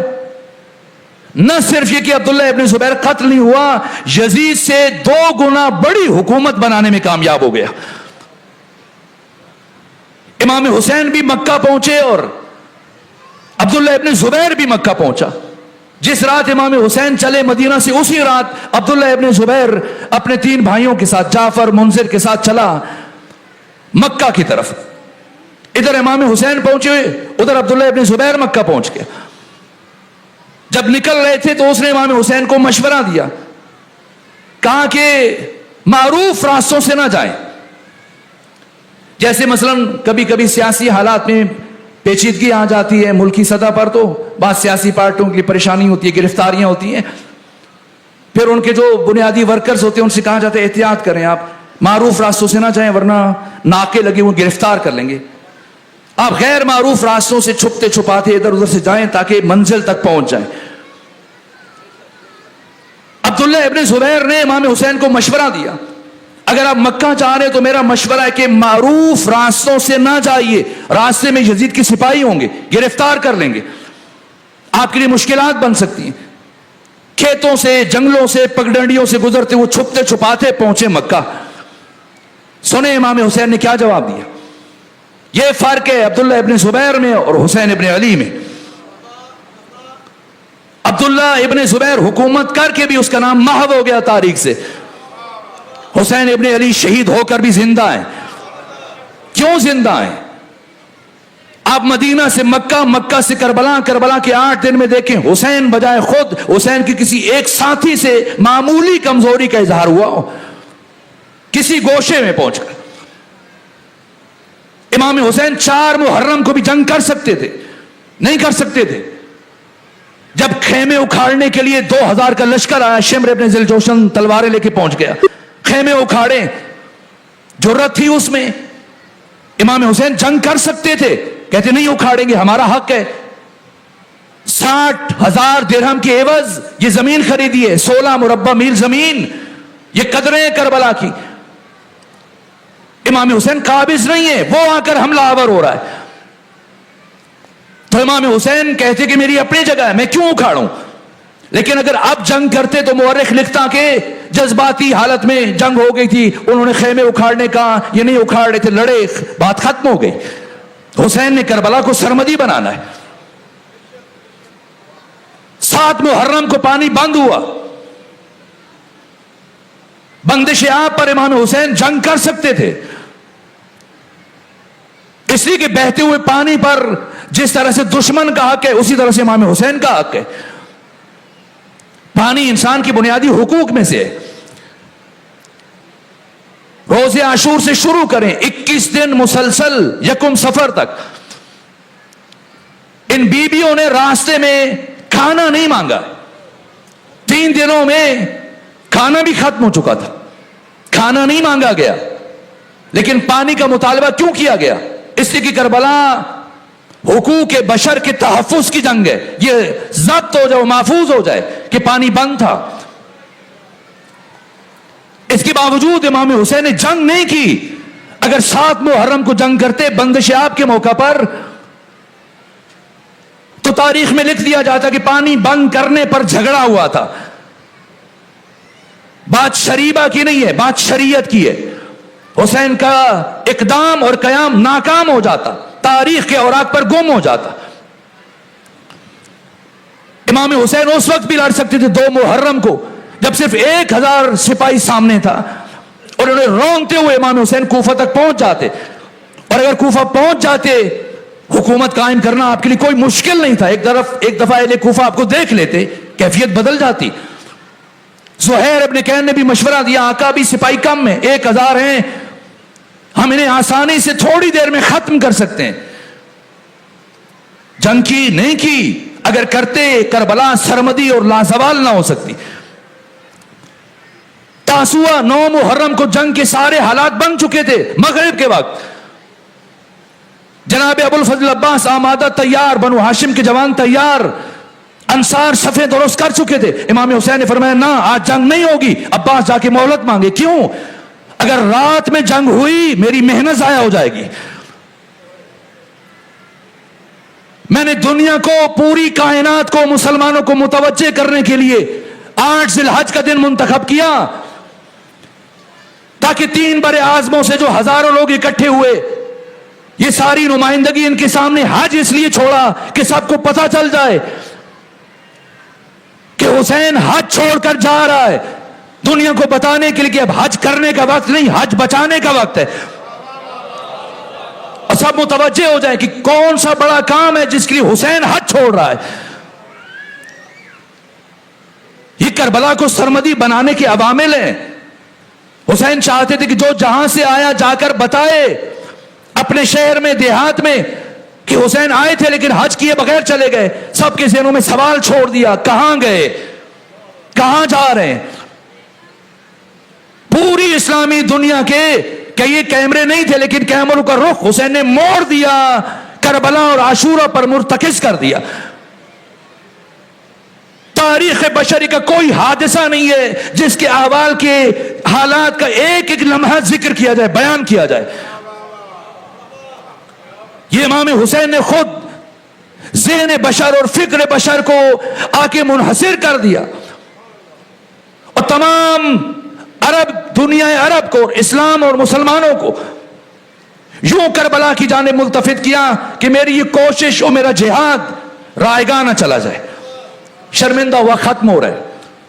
نہ صرف یہ کہ عبداللہ ابن زبیر قتل نہیں ہوا، یزید سے 2 گنا بڑی حکومت بنانے میں کامیاب ہو گیا۔ امام حسین بھی مکہ پہنچے اور عبداللہ ابن زبیر بھی مکہ پہنچا۔ جس رات امام حسین چلے مدینہ سے، اسی رات عبداللہ ابن زبیر اپنے 3 بھائیوں کے ساتھ، جعفر منذر کے ساتھ چلا مکہ کی طرف۔ ادھر امام حسین پہنچے، ادھر عبداللہ ابن زبیر مکہ پہنچ گیا۔ جب نکل رہے تھے تو اس نے امام حسین کو مشورہ دیا، کہا کہ معروف راستوں سے نہ جائیں، جیسے مثلا کبھی کبھی سیاسی حالات میں پیچیدگی آ جاتی ہے ملکی سطح پر، تو بعض سیاسی پارٹیوں کے لیے پریشانی ہوتی ہے، گرفتاریاں ہوتی ہیں، پھر ان کے جو بنیادی ورکرز ہوتے ہیں ان سے کہا جاتا ہے احتیاط کریں، آپ معروف راستوں سے نہ جائیں ورنہ ناکے لگے ہوئے گرفتار کر لیں گے. آپ غیر معروف راستوں سے چھپتے چھپاتے ادھر ادھر سے جائیں تاکہ منزل تک پہنچ جائیں. عبداللہ ابن زبیر نے امام حسین کو مشورہ دیا، اگر آپ مکہ چاہ رہے تو میرا مشورہ ہے کہ معروف راستوں سے نہ جائیے، راستے میں یزید کے سپاہی ہوں گے، گرفتار کر لیں گے، آپ کے لیے مشکلات بن سکتی ہیں. کھیتوں سے، جنگلوں سے، پگڈنڈیوں سے گزرتے وہ چھپتے چھپاتے پہنچے مکہ. سنیں امام حسین نے کیا جواب دیا. یہ فرق ہے عبداللہ ابن زبیر میں اور حسین ابن علی میں. عبداللہ ابن زبیر حکومت کر کے بھی اس کا نام محو ہو گیا تاریخ سے. حسین ابن علی شہید ہو کر بھی زندہ ہیں. کیوں زندہ ہیں؟ آپ مدینہ سے مکہ، مکہ سے کربلا، کربلا کے 8 دن میں دیکھیں حسین بجائے خود حسین کی کسی ایک ساتھی سے معمولی کمزوری کا اظہار ہوا ہو کسی گوشے میں پہنچ کر. امام حسین 4 محرم کو بھی جنگ کر سکتے تھے، نہیں کر سکتے تھے. جب خیمے اکھاڑنے کے لیے 2000 کا لشکر آیا، شمر ابن ذوالجوشن تلواریں لے کے پہنچ گیا. خیمے اکھاڑے، جرت تھی اس میں. امام حسین جنگ کر سکتے تھے، کہتے نہیں اکھاڑیں گے، ہمارا حق ہے. 60,000 درہم کے عوض یہ زمین خریدی ہے، 16 مربع میل زمین. یہ قدریں کربلا کی. امام حسین قابض نہیں ہے، وہ آ کر حملہ آور ہو رہا ہے. تو امام حسین کہتے کہ میری اپنی جگہ ہے، میں کیوں اکھاڑوں. لیکن اگر اب جنگ کرتے تو مورخ لکھتا کہ جذباتی حالت میں جنگ ہو گئی تھی، انہوں نے خیمے اکھاڑنے کا، یہ نہیں اکھاڑ رہے تھے، لڑے، بات ختم ہو گئی. حسین نے کربلا کو سرمدی بنانا ہے. 7 محرم کو پانی بند ہوا. بندش آپ پر امام حسین جنگ کر سکتے تھے، اس لیے کہ بہتے ہوئے پانی پر جس طرح سے دشمن کا حق ہے اسی طرح سے امام حسین کا حق ہے. پانی انسان کی بنیادی حقوق میں سے ہے. روزے عاشور سے شروع کریں، 21 دن مسلسل یکم سفر تک. ان بیبیوں نے راستے میں کھانا نہیں مانگا. 3 دنوں میں کھانا بھی ختم ہو چکا تھا، کھانا نہیں مانگا گیا. لیکن پانی کا مطالبہ کیوں کیا گیا؟ اس لیے کہ کربلا حقوق بشر کے تحفظ کی جنگ ہے. یہ ضبط ہو جائے، محفوظ ہو جائے کہ پانی بند تھا. اس کے باوجود امام حسین نے جنگ نہیں کی. اگر 7 محرم کو جنگ کرتے بندش آپ کے موقع پر تو تاریخ میں لکھ دیا جاتا کہ پانی بند کرنے پر جھگڑا ہوا تھا. بات شریبہ کی نہیں ہے، بات شریعت کی ہے. حسین کا اقدام اور قیام ناکام ہو جاتا، تاریخ کے اوراق پر گم ہو جاتا. امام حسین اس وقت بھی لڑ سکتے تھے 2 محرم کو، جب صرف 1000 سپاہی سامنے تھا، اور انہیں رونگتے ہوئے امام حسین کوفہ تک پہنچ جاتے. اور اگر کوفہ پہنچ جاتے حکومت قائم کرنا آپ کے لیے کوئی مشکل نہیں تھا. ایک دفعہ اہل کوفہ آپ کو دیکھ لیتے، کیفیت بدل جاتی. زہیر ابن کین نے بھی مشورہ دیا، آقا بھی سپاہی کم ہیں، 1000 ہیں، ہم انہیں آسانی سے تھوڑی دیر میں ختم کر سکتے ہیں. جنگ کی نہیں کی، اگر کرتے کربلا سرمدی اور لازوال نہ ہو سکتی. تاسوعہ 9 محرم کو جنگ کے سارے حالات بن چکے تھے. مغرب کے وقت جناب ابو الفضل عباس آمادہ، تیار، بنو ہاشم کے جوان تیار، انصار صفیں درست کر چکے تھے. امام حسین نے فرمایا نہ، آج جنگ نہیں ہوگی. عباس جا کے مہلت مانگے. کیوں؟ اگر رات میں جنگ ہوئی میری محنت ضائع ہو جائے گی. میں نے دنیا کو، پوری کائنات کو، مسلمانوں کو متوجہ کرنے کے لیے 8 ذی الحج کا دن منتخب کیا، تاکہ 3 بڑے اعظموں سے جو ہزاروں لوگ اکٹھے ہوئے، یہ ساری نمائندگی ان کے سامنے حج اس لیے چھوڑا کہ سب کو پتہ چل جائے کہ حسین حج چھوڑ کر جا رہا ہے. دنیا کو بتانے کے لیے کہ اب حج کرنے کا وقت نہیں، حج بچانے کا وقت ہے. اور سب متوجہ ہو جائیں کہ کون سا بڑا کام ہے جس کے لیے حسین حج چھوڑ رہا ہے. یہ کربلا کو سرمدی بنانے کے عوامل ہیں. حسین چاہتے تھے کہ جو جہاں سے آیا جا کر بتائے اپنے شہر میں، دیہات میں، کہ حسین آئے تھے لیکن حج کیے بغیر چلے گئے. سب کے ذہنوں میں سوال چھوڑ دیا، کہاں گئے؟ کہاں جا رہے ہیں؟ پوری اسلامی دنیا کے کہ یہ کیمرے نہیں تھے لیکن کیمروں کا رخ حسین نے موڑ دیا، کربلا اور عاشورہ پر مرتکز کر دیا۔ تاریخ بشری کا کوئی حادثہ نہیں ہے جس کے احوال کے حالات کا ایک ایک لمحہ ذکر کیا جائے، بیان کیا جائے۔ یہ امام حسین نے خود ذہن بشر اور فکر بشر کو آ کے منحصر کر دیا اور تمام عرب، دنیا عرب کو، اسلام اور مسلمانوں کو یوں کربلا کی جانب ملتفت کیا کہ میری یہ کوشش اور میرا جہاد رائگاں نہ چلا جائے، شرمندہ ہوا، ختم ہو رہا ہے۔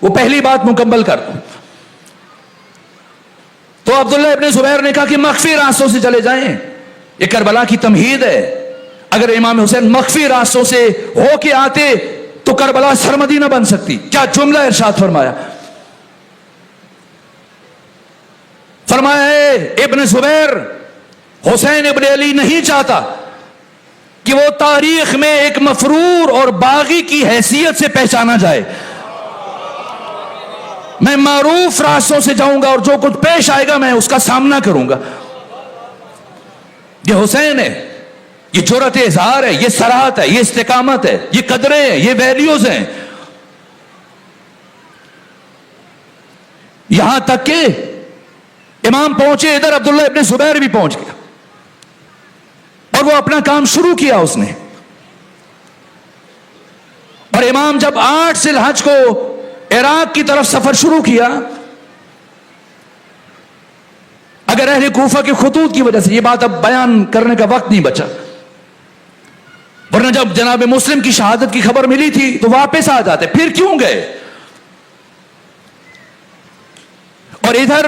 وہ پہلی بات مکمل کر دوں تو عبداللہ ابن زبیر نے کہا کہ مخفی راستوں سے چلے جائیں، یہ کربلا کی تمہید ہے۔ اگر امام حسین مخفی راستوں سے ہو کے آتے تو کربلا سرمدی نہ بن سکتی۔ کیا جملہ ارشاد فرمایا، فرمایا ہے ابن زبیر، حسین ابن علی نہیں چاہتا کہ وہ تاریخ میں ایک مفرور اور باغی کی حیثیت سے پہچانا جائے۔ میں معروف راستوں سے جاؤں گا اور جو کچھ پیش آئے گا میں اس کا سامنا کروں گا۔ یہ حسین ہے، یہ جرأت اظہار ہے، یہ صراحت ہے، یہ استقامت ہے، یہ قدریں ہیں، یہ ویلیوز ہیں۔ یہاں تک کہ امام پہنچے ادھر، عبداللہ ابن زبیر بھی پہنچ گیا اور وہ اپنا کام شروع کیا اس نے۔ اور امام جب 8 ذی الحج کو عراق کی طرف سفر شروع کیا، اگر اہل کوفہ کے خطوط کی وجہ سے یہ بات اب بیان کرنے کا وقت نہیں بچا، ورنہ جب جناب مسلم کی شہادت کی خبر ملی تھی تو واپس آ جاتے، پھر کیوں گئے؟ اور ادھر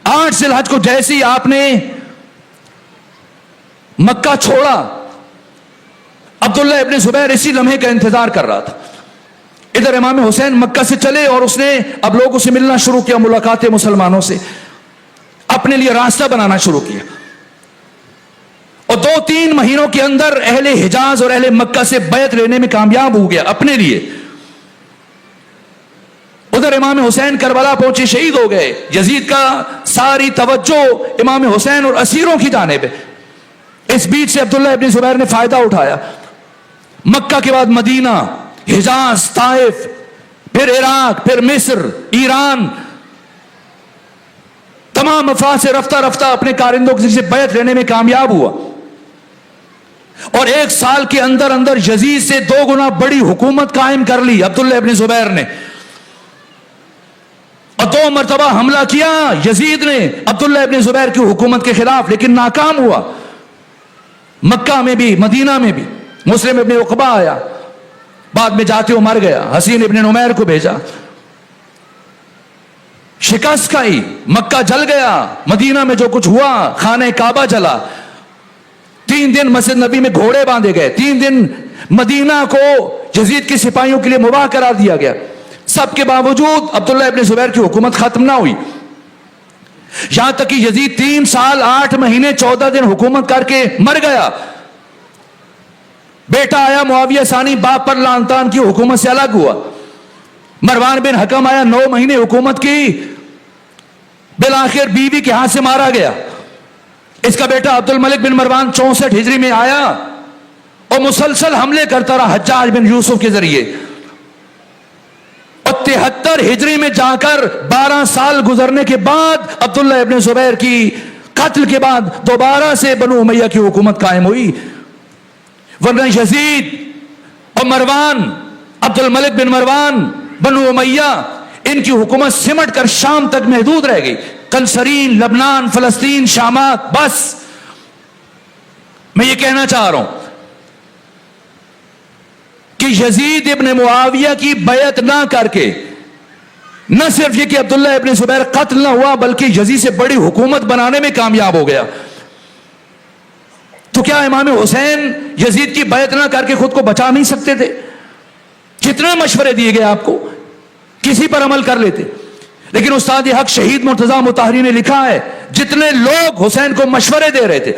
8 ذی الحج کو جیسے ہی آپ نے مکہ چھوڑا، عبداللہ ابن زبیر اسی لمحے کا انتظار کر رہا تھا۔ ادھر امام حسین مکہ سے چلے اور اس نے اب لوگوں سے ملنا شروع کیا، ملاقات مسلمانوں سے، اپنے لیے راستہ بنانا شروع کیا، اور 2-3 مہینوں کے اندر اہل حجاز اور اہل مکہ سے بیعت لینے میں کامیاب ہو گیا اپنے لیے۔ ادھر امام حسین کربلا پہنچے، شہید ہو گئے۔ یزید کا ساری توجہ امام حسین اور اسیروں کی جانب ہے۔ اس بیچ سے عبداللہ ابن زبیر نے فائدہ اٹھایا، مکہ کے بعد مدینہ، حجاز، طائف، پھر عراق، پھر مصر، ایران، تمام افراد سے رفتہ رفتہ اپنے کارندوں سے بیعت لینے میں کامیاب ہوا، اور 1 سال کے اندر اندر یزید سے 2 گنا بڑی حکومت قائم کر لی عبداللہ ابن زبیر نے، اور 2 مرتبہ حملہ کیا یزید نے عبداللہ ابن زبیر کی حکومت کے خلاف، لیکن ناکام ہوا۔ مکہ میں بھی، مدینہ میں بھی۔ مسلم ابن عقبہ آیا، بعد میں جاتے ہو مر گیا، حسین ابن نمیر کو بھیجا، شکست کھائی، مکہ جل گیا، مدینہ میں جو کچھ ہوا، خانہ کعبہ جلا، 3 دن مسجد نبی میں گھوڑے باندھے گئے، 3 دن مدینہ کو یزید کے سپاہیوں کے لیے مباح قرار دیا گیا۔ سب کے باوجود عبداللہ ابن زبیر کی حکومت ختم نہ ہوئی، یہاں تک کہ یزید 3 سال 8 مہینے 14 دن حکومت کر کے مر گیا۔ بیٹا آیا معاویہ ثانی، باپ پر لعن طعن کی، حکومت سے الگ ہوا۔ مروان بن حکم آیا، 9 مہینے حکومت کی، بالآخر بیوی کے ہاتھ سے مارا گیا۔ اس کا بیٹا عبد الملک بن مروان 64 ہجری میں آیا اور مسلسل حملے کرتا رہا حجاج بن یوسف کے ذریعے، اور 73 ہجری میں جا کر 12 سال گزرنے کے بعد عبداللہ ابن زبیر کی قتل کے بعد دوبارہ سے بنو امیہ کی حکومت قائم ہوئی، ورنہ یزید اور مروان، عبد الملک بن مروان، بنو امیہ، ان کی حکومت سمٹ کر شام تک محدود رہ گئی، کنسرین، لبنان، فلسطین، شامات، بس۔ میں یہ کہنا چاہ رہا ہوں کہ یزید ابن معاویہ کی بیعت نہ کر کے نہ صرف یہ کہ عبداللہ ابن زبیر قتل نہ ہوا بلکہ یزید سے بڑی حکومت بنانے میں کامیاب ہو گیا۔ تو کیا امام حسین یزید کی بیعت نہ کر کے خود کو بچا نہیں سکتے تھے؟ کتنے مشورے دیے گئے آپ کو، کسی پر عمل کر لیتے۔ لیکن استاد حق شہید مرتضیٰ مطہری نے لکھا ہے، جتنے لوگ حسین کو مشورے دے رہے تھے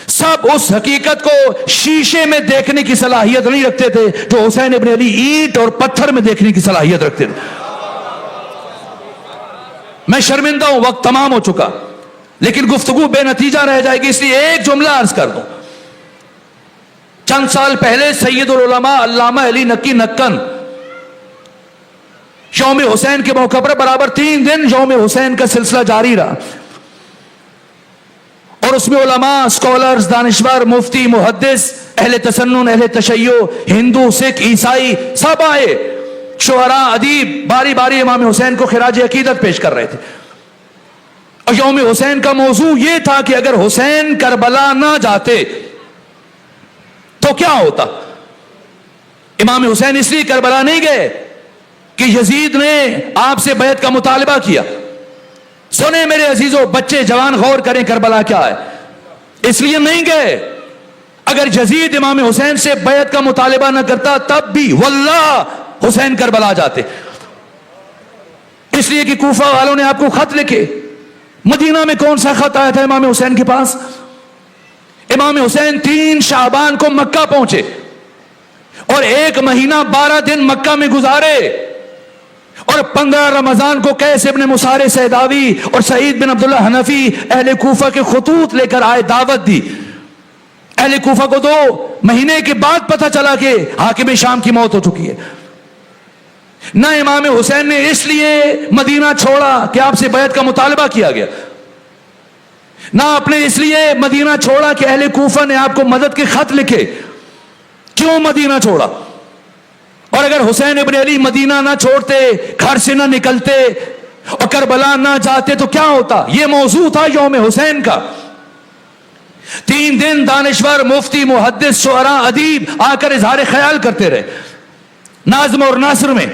سب اس حقیقت کو شیشے میں دیکھنے کی صلاحیت نہیں رکھتے تھے جو حسین ابن علی اینٹ اور پتھر میں دیکھنے کی صلاحیت رکھتے تھے۔ میں شرمندہ ہوں, وقت تمام ہو چکا, لیکن گفتگو بے نتیجہ رہ جائے گی, اس لیے ایک جملہ عرض کر دوں. چند سال پہلے سید العلماء علامہ علی نقی نکن یوم حسین کے موقع پر برابر 3 دن یوم حسین کا سلسلہ جاری رہا, اور اس میں علماء, اسکالرز, دانشور, مفتی, محدث, اہل تسنن, اہل تشیع, ہندو, سکھ, عیسائی, سب آئے. شعراء, ادیب باری باری امام حسین کو خراج عقیدت پیش کر رہے تھے. اور یوم حسین کا موضوع یہ تھا کہ اگر حسین کربلا نہ جاتے تو کیا ہوتا. امام حسین اس لیے کربلا نہیں گئے کہ یزید نے آپ سے بیعت کا مطالبہ کیا. سنیں میرے عزیزو, بچے جوان, غور کریں کربلا کیا ہے. اس لیے نہیں گئے. اگر یزید امام حسین سے بیعت کا مطالبہ نہ کرتا تب بھی واللہ حسین کربلا جاتے. اس لیے کہ کوفہ والوں نے آپ کو خط لکھے. مدینہ میں کون سا خط آیا تھا امام حسین کے پاس؟ امام حسین 3 شعبان کو مکہ پہنچے اور 1 مہینہ 12 دن مکہ میں گزارے, اور 15 رمضان کو قیس ابن مسار سیداوی اور سعید بن عبداللہ حنفی اہل کوفہ کے خطوط لے کر آئے, دعوت دی. اہل کوفہ کو 2 مہینے کے بعد پتہ چلا کہ حاکم شام کی موت ہو چکی ہے. نہ امام حسین نے اس لیے مدینہ چھوڑا کہ آپ سے بیعت کا مطالبہ کیا گیا, نہ آپ نے اس لیے مدینہ چھوڑا کہ اہل کوفہ نے آپ کو مدد کے خط لکھے. کیوں مدینہ چھوڑا؟ اور اگر حسین ابن علی مدینہ نہ چھوڑتے, گھر سے نہ نکلتے اور کربلا نہ جاتے تو کیا ہوتا؟ یہ موضوع تھا یوم حسین کا. 3 دن دانشور, مفتی, محدث, شعراء, ادیب آ کر اظہار خیال کرتے رہے نظم اور نثر میں.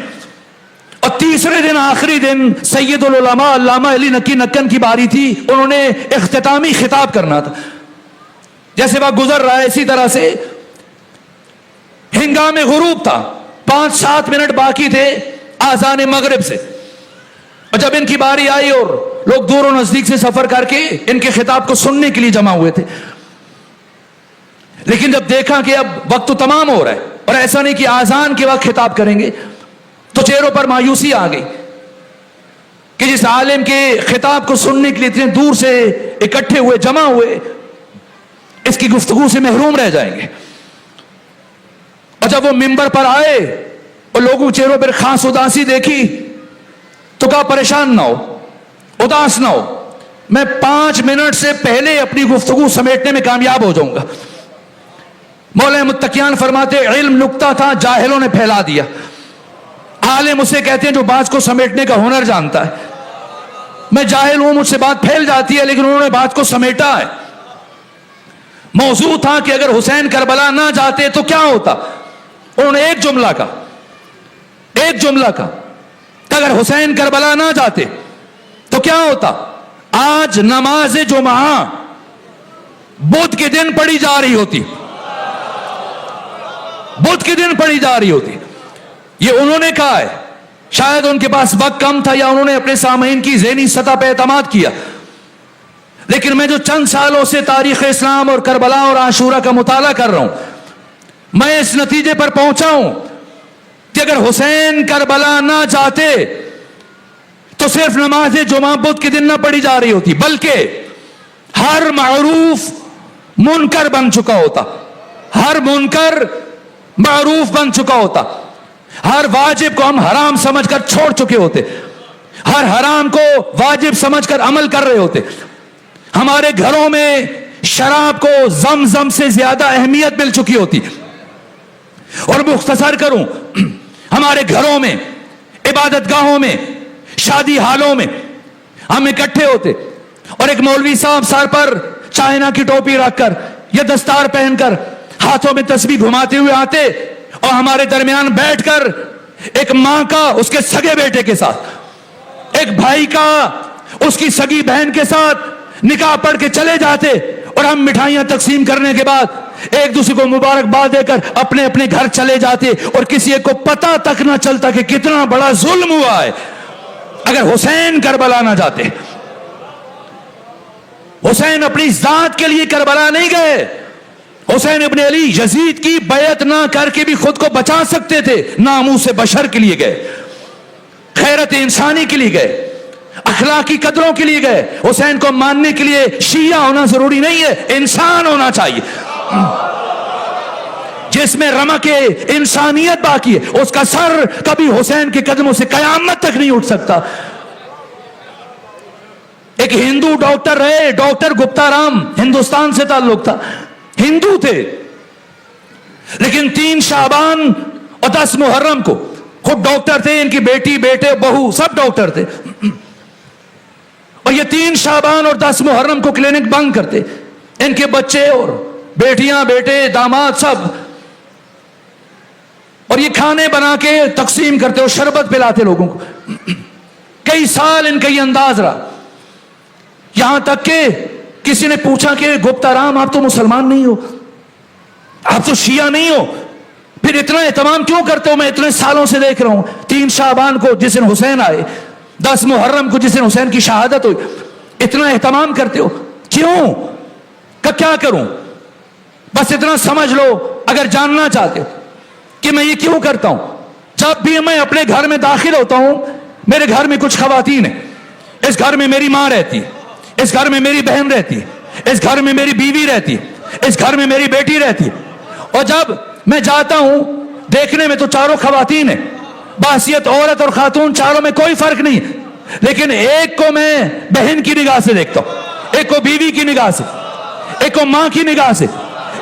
اور تیسرے دن, آخری دن, سید العلماء علامہ علی نقی نکن کی باری تھی. انہوں نے اختتامی خطاب کرنا تھا. جیسے وقت گزر رہا ہے اسی طرح سے ہنگام غروب تھا, 5-7 منٹ باقی تھے آذان مغرب سے. اور جب ان کی باری آئی اور لوگ دور و نزدیک سے سفر کر کے ان کے خطاب کو سننے کے لیے جمع ہوئے تھے, لیکن جب دیکھا کہ اب وقت تو تمام ہو رہا ہے اور ایسا نہیں کہ آذان کے وقت خطاب کریں گے, تو چہروں پر مایوسی آ گئی کہ جس عالم کے خطاب کو سننے کے لیے اتنے دور سے اکٹھے ہوئے, جمع ہوئے, اس کی گفتگو سے محروم رہ جائیں گے. اور جب وہ منبر پر آئے اور لوگوں چہروں پر خاص اداسی دیکھی تو کہا پریشان نہ ہو, اداس نہ ہو, میں 5 منٹ سے پہلے اپنی گفتگو سمیٹنے میں کامیاب ہو جاؤں گا. مولا متقیان فرماتے علم نکتہ تھا, جاہلوں نے پھیلا دیا. عالم اسے کہتے ہیں جو بات کو سمیٹنے کا ہنر جانتا ہے. میں جاہل ہوں, مجھ سے بات پھیل جاتی ہے, لیکن انہوں نے بات کو سمیٹا ہے. موضوع تھا کہ اگر حسین کربلا نہ جاتے تو کیا ہوتا. انہوں نے ایک جملہ کا کہ اگر حسین کربلا نہ جاتے تو کیا ہوتا. آج نماز جمعہ بدھ کے دن پڑھی جا رہی ہوتی, بدھ کے دن پڑھی جا رہی ہوتی. یہ انہوں نے کہا ہے. شاید ان کے پاس وقت کم تھا یا انہوں نے اپنے سامعین کی ذہنی سطح پہ اعتماد کیا, لیکن میں جو چند سالوں سے تاریخ اسلام اور کربلا اور عاشورہ کا مطالعہ کر رہا ہوں, میں اس نتیجے پر پہنچا ہوں کہ اگر حسین کربلا نہ جاتے تو صرف نماز جمعہ بدھ کے دن نہ پڑھی جا رہی ہوتی, بلکہ ہر معروف منکر بن چکا ہوتا, ہر منکر معروف بن چکا ہوتا, ہر واجب کو ہم حرام سمجھ کر چھوڑ چکے ہوتے, ہر حرام کو واجب سمجھ کر عمل کر رہے ہوتے. ہمارے گھروں میں شراب کو زمزم سے زیادہ اہمیت مل چکی ہوتی. اور مختصر کروں, ہمارے گھروں میں, عبادت گاہوں میں, شادی حالوں میں ہم اکٹھے ہوتے اور ایک مولوی صاحب سر پر چائنا کی ٹوپی رکھ کر یا دستار پہن کر ہاتھوں میں تسبیح گھماتے ہوئے آتے اور ہمارے درمیان بیٹھ کر ایک ماں کا اس کے سگے بیٹے کے ساتھ, ایک بھائی کا اس کی سگی بہن کے ساتھ نکاح پڑھ کے چلے جاتے, اور ہم مٹھائیاں تقسیم کرنے کے بعد ایک دوسرے کو مبارکباد دے کر اپنے اپنے گھر چلے جاتے, اور کسی ایک کو پتہ تک نہ چلتا کہ کتنا بڑا ظلم ہوا ہے اگر حسین کربلا نہ جاتے. حسین اپنی ذات کے لیے کربلا نہیں گئے. حسین ابن علی یزید کی بیعت نہ کر کے بھی خود کو بچا سکتے تھے, ناموس بشر کے لیے گئے, غیرت انسانی کے لیے گئے, اخلاقی قدروں کے لیے گئے. حسین کو ماننے کے لیے شیعہ ہونا ضروری نہیں ہے, انسان ہونا چاہیے جس میں رمق انسانیت باقی ہے. اس کا سر کبھی حسین کے قدموں سے قیامت تک نہیں اٹھ سکتا. ایک ہندو ڈاکٹر رہے, ڈاکٹر گپتا رام, ہندوستان سے تعلق تھا, ہندو تھے, لیکن 3 شعبان اور 10 محرم کو خود ڈاکٹر تھے, ان کی بیٹی, بیٹے, بہو سب ڈاکٹر تھے, اور یہ 3 شعبان اور 10 محرم کو کلینک بند کرتے. ان کے بچے اور بیٹیاں, بیٹے, داماد سب, اور یہ کھانے بنا کے تقسیم کرتے اور شربت پلاتے لوگوں کو. کئی سال ان کا یہ انداز رہا, یہاں تک کہ کسی نے پوچھا کہ گپتا رام آپ تو مسلمان نہیں ہو, آپ تو شیعہ نہیں ہو, پھر اتنا اہتمام کیوں کرتے ہو؟ میں اتنے سالوں سے دیکھ رہا ہوں, 3 شعبان کو جس دن حسین آئے, 10 محرم کو جس دن حسین کی شہادت ہوئی, اتنا اہتمام کرتے ہو کیوں؟ کہ کیا کروں؟ بس اتنا سمجھ لو اگر جاننا چاہتے ہو کہ میں یہ کیوں کرتا ہوں. جب بھی میں اپنے گھر میں داخل ہوتا ہوں, میرے گھر میں کچھ خواتین ہیں, اس گھر میں میری ماں رہتی ہے, اس گھر میں میری بہن رہتی ہے, اس گھر میں میری بیوی رہتی ہے, اس گھر میں میری بیٹی رہتی ہے, اور جب میں جاتا ہوں دیکھنے میں تو چاروں خواتین ہیں, بحیثیت عورت اور خاتون چاروں میں کوئی فرق نہیں ہے, لیکن ایک کو میں بہن کی نگاہ سے دیکھتا ہوں, ایک کو بیوی کی نگاہ سے, ایک کو ماں کی نگاہ سے,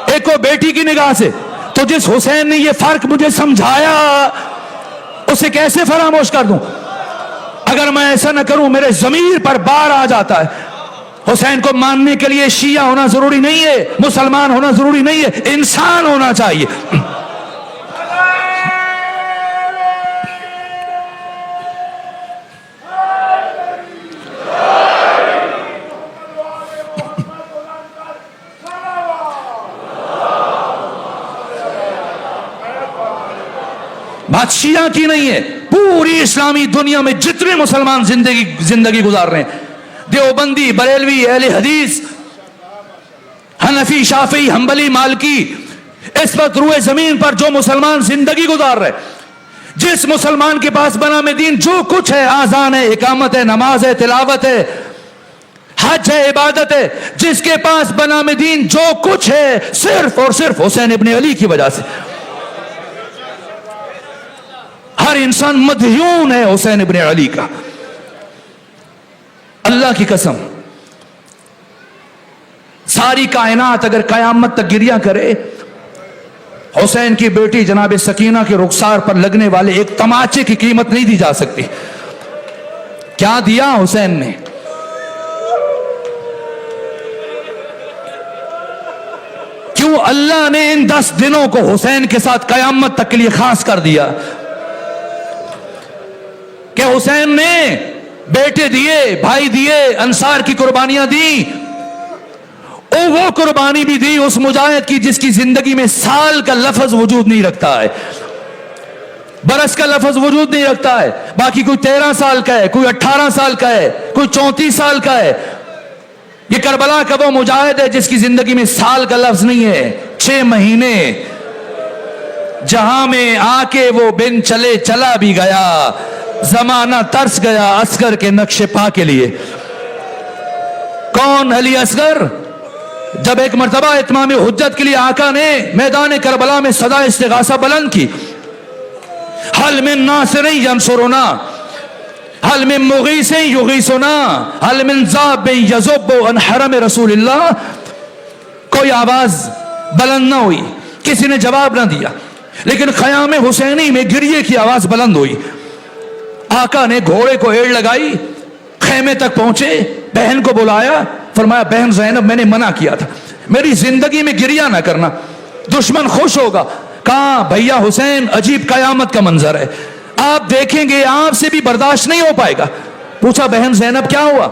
ایک کو بیٹی کی نگاہ سے. تو جس حسین نے یہ فرق مجھے سمجھایا اسے کیسے فراموش کر دوں؟ اگر میں ایسا نہ کروں میرے ضمیر پر بار آ جاتا ہے. حسین کو ماننے کے لیے شیعہ ہونا ضروری نہیں ہے, مسلمان ہونا ضروری نہیں ہے, انسان ہونا چاہیے. بات شیعہ کی نہیں ہے, پوری اسلامی دنیا میں جتنے مسلمان زندگی گزار رہے ہیں, دیوبندی, بریلوی, اہل حدیث, حنفی, شافعی, حنبلی, مالکی, اس وقت روئے زمین پر جو مسلمان زندگی گزار رہے, جس مسلمان کے پاس بنام دین جو کچھ ہے, آذان ہے, اقامت ہے, نماز ہے, تلاوت ہے, حج ہے, عبادت ہے, جس کے پاس بنام دین جو کچھ ہے صرف اور صرف حسین ابن علی کی وجہ سے. ہر انسان مدیون ہے حسین ابن علی کا. اللہ کی قسم, ساری کائنات اگر قیامت تک گریہ کرے, حسین کی بیٹی جناب سکینہ کے رخسار پر لگنے والے ایک تماچے کی قیمت نہیں دی جا سکتی. کیا دیا حسین نے؟ کیوں اللہ نے ان 10 دنوں کو حسین کے ساتھ قیامت تک کے لیے خاص کر دیا کہ حسین نے بیٹے دیے, بھائی دیے, انصار کی قربانیاں دی, اور وہ قربانی بھی دی اس مجاہد کی جس کی زندگی میں سال کا لفظ وجود نہیں رکھتا ہے, برس کا لفظ وجود نہیں رکھتا ہے. باقی کوئی 13 سال کا ہے, کوئی 18 سال کا ہے, کوئی 34 سال کا ہے. یہ کربلا کا وہ مجاہد ہے جس کی زندگی میں سال کا لفظ نہیں ہے, 6 مہینے جہاں میں آ کے وہ بن چلے چلا بھی گیا, زمانہ ترس گیا اصغر کے نقش پا کے لیے. کون علی اصغر؟ جب ایک مرتبہ اتمام حجت کے لیے آقا نے میدان کربلا میں صدا استغاثہ بلند کی, حل من ناصر ینصرنا, حل من مغیث یغیثنا, حل من ذاب یذب عن حرم رسول اللہ. کوئی آواز بلند نہ ہوئی, کسی نے جواب نہ دیا, لیکن خیام حسینی میں گریے کی آواز بلند ہوئی. آقا نے گھوڑے کو ایڑ لگائی, خیمے تک پہنچے, بہن کو بلایا, فرمایا بہن زینب میں نے منع کیا تھا میری زندگی میں گریہ نہ کرنا, دشمن خوش ہوگا. کہا بھیا حسین عجیب قیامت کا منظر ہے, آپ دیکھیں گے آپ سے بھی برداشت نہیں ہو پائے گا. پوچھا بہن زینب کیا ہوا؟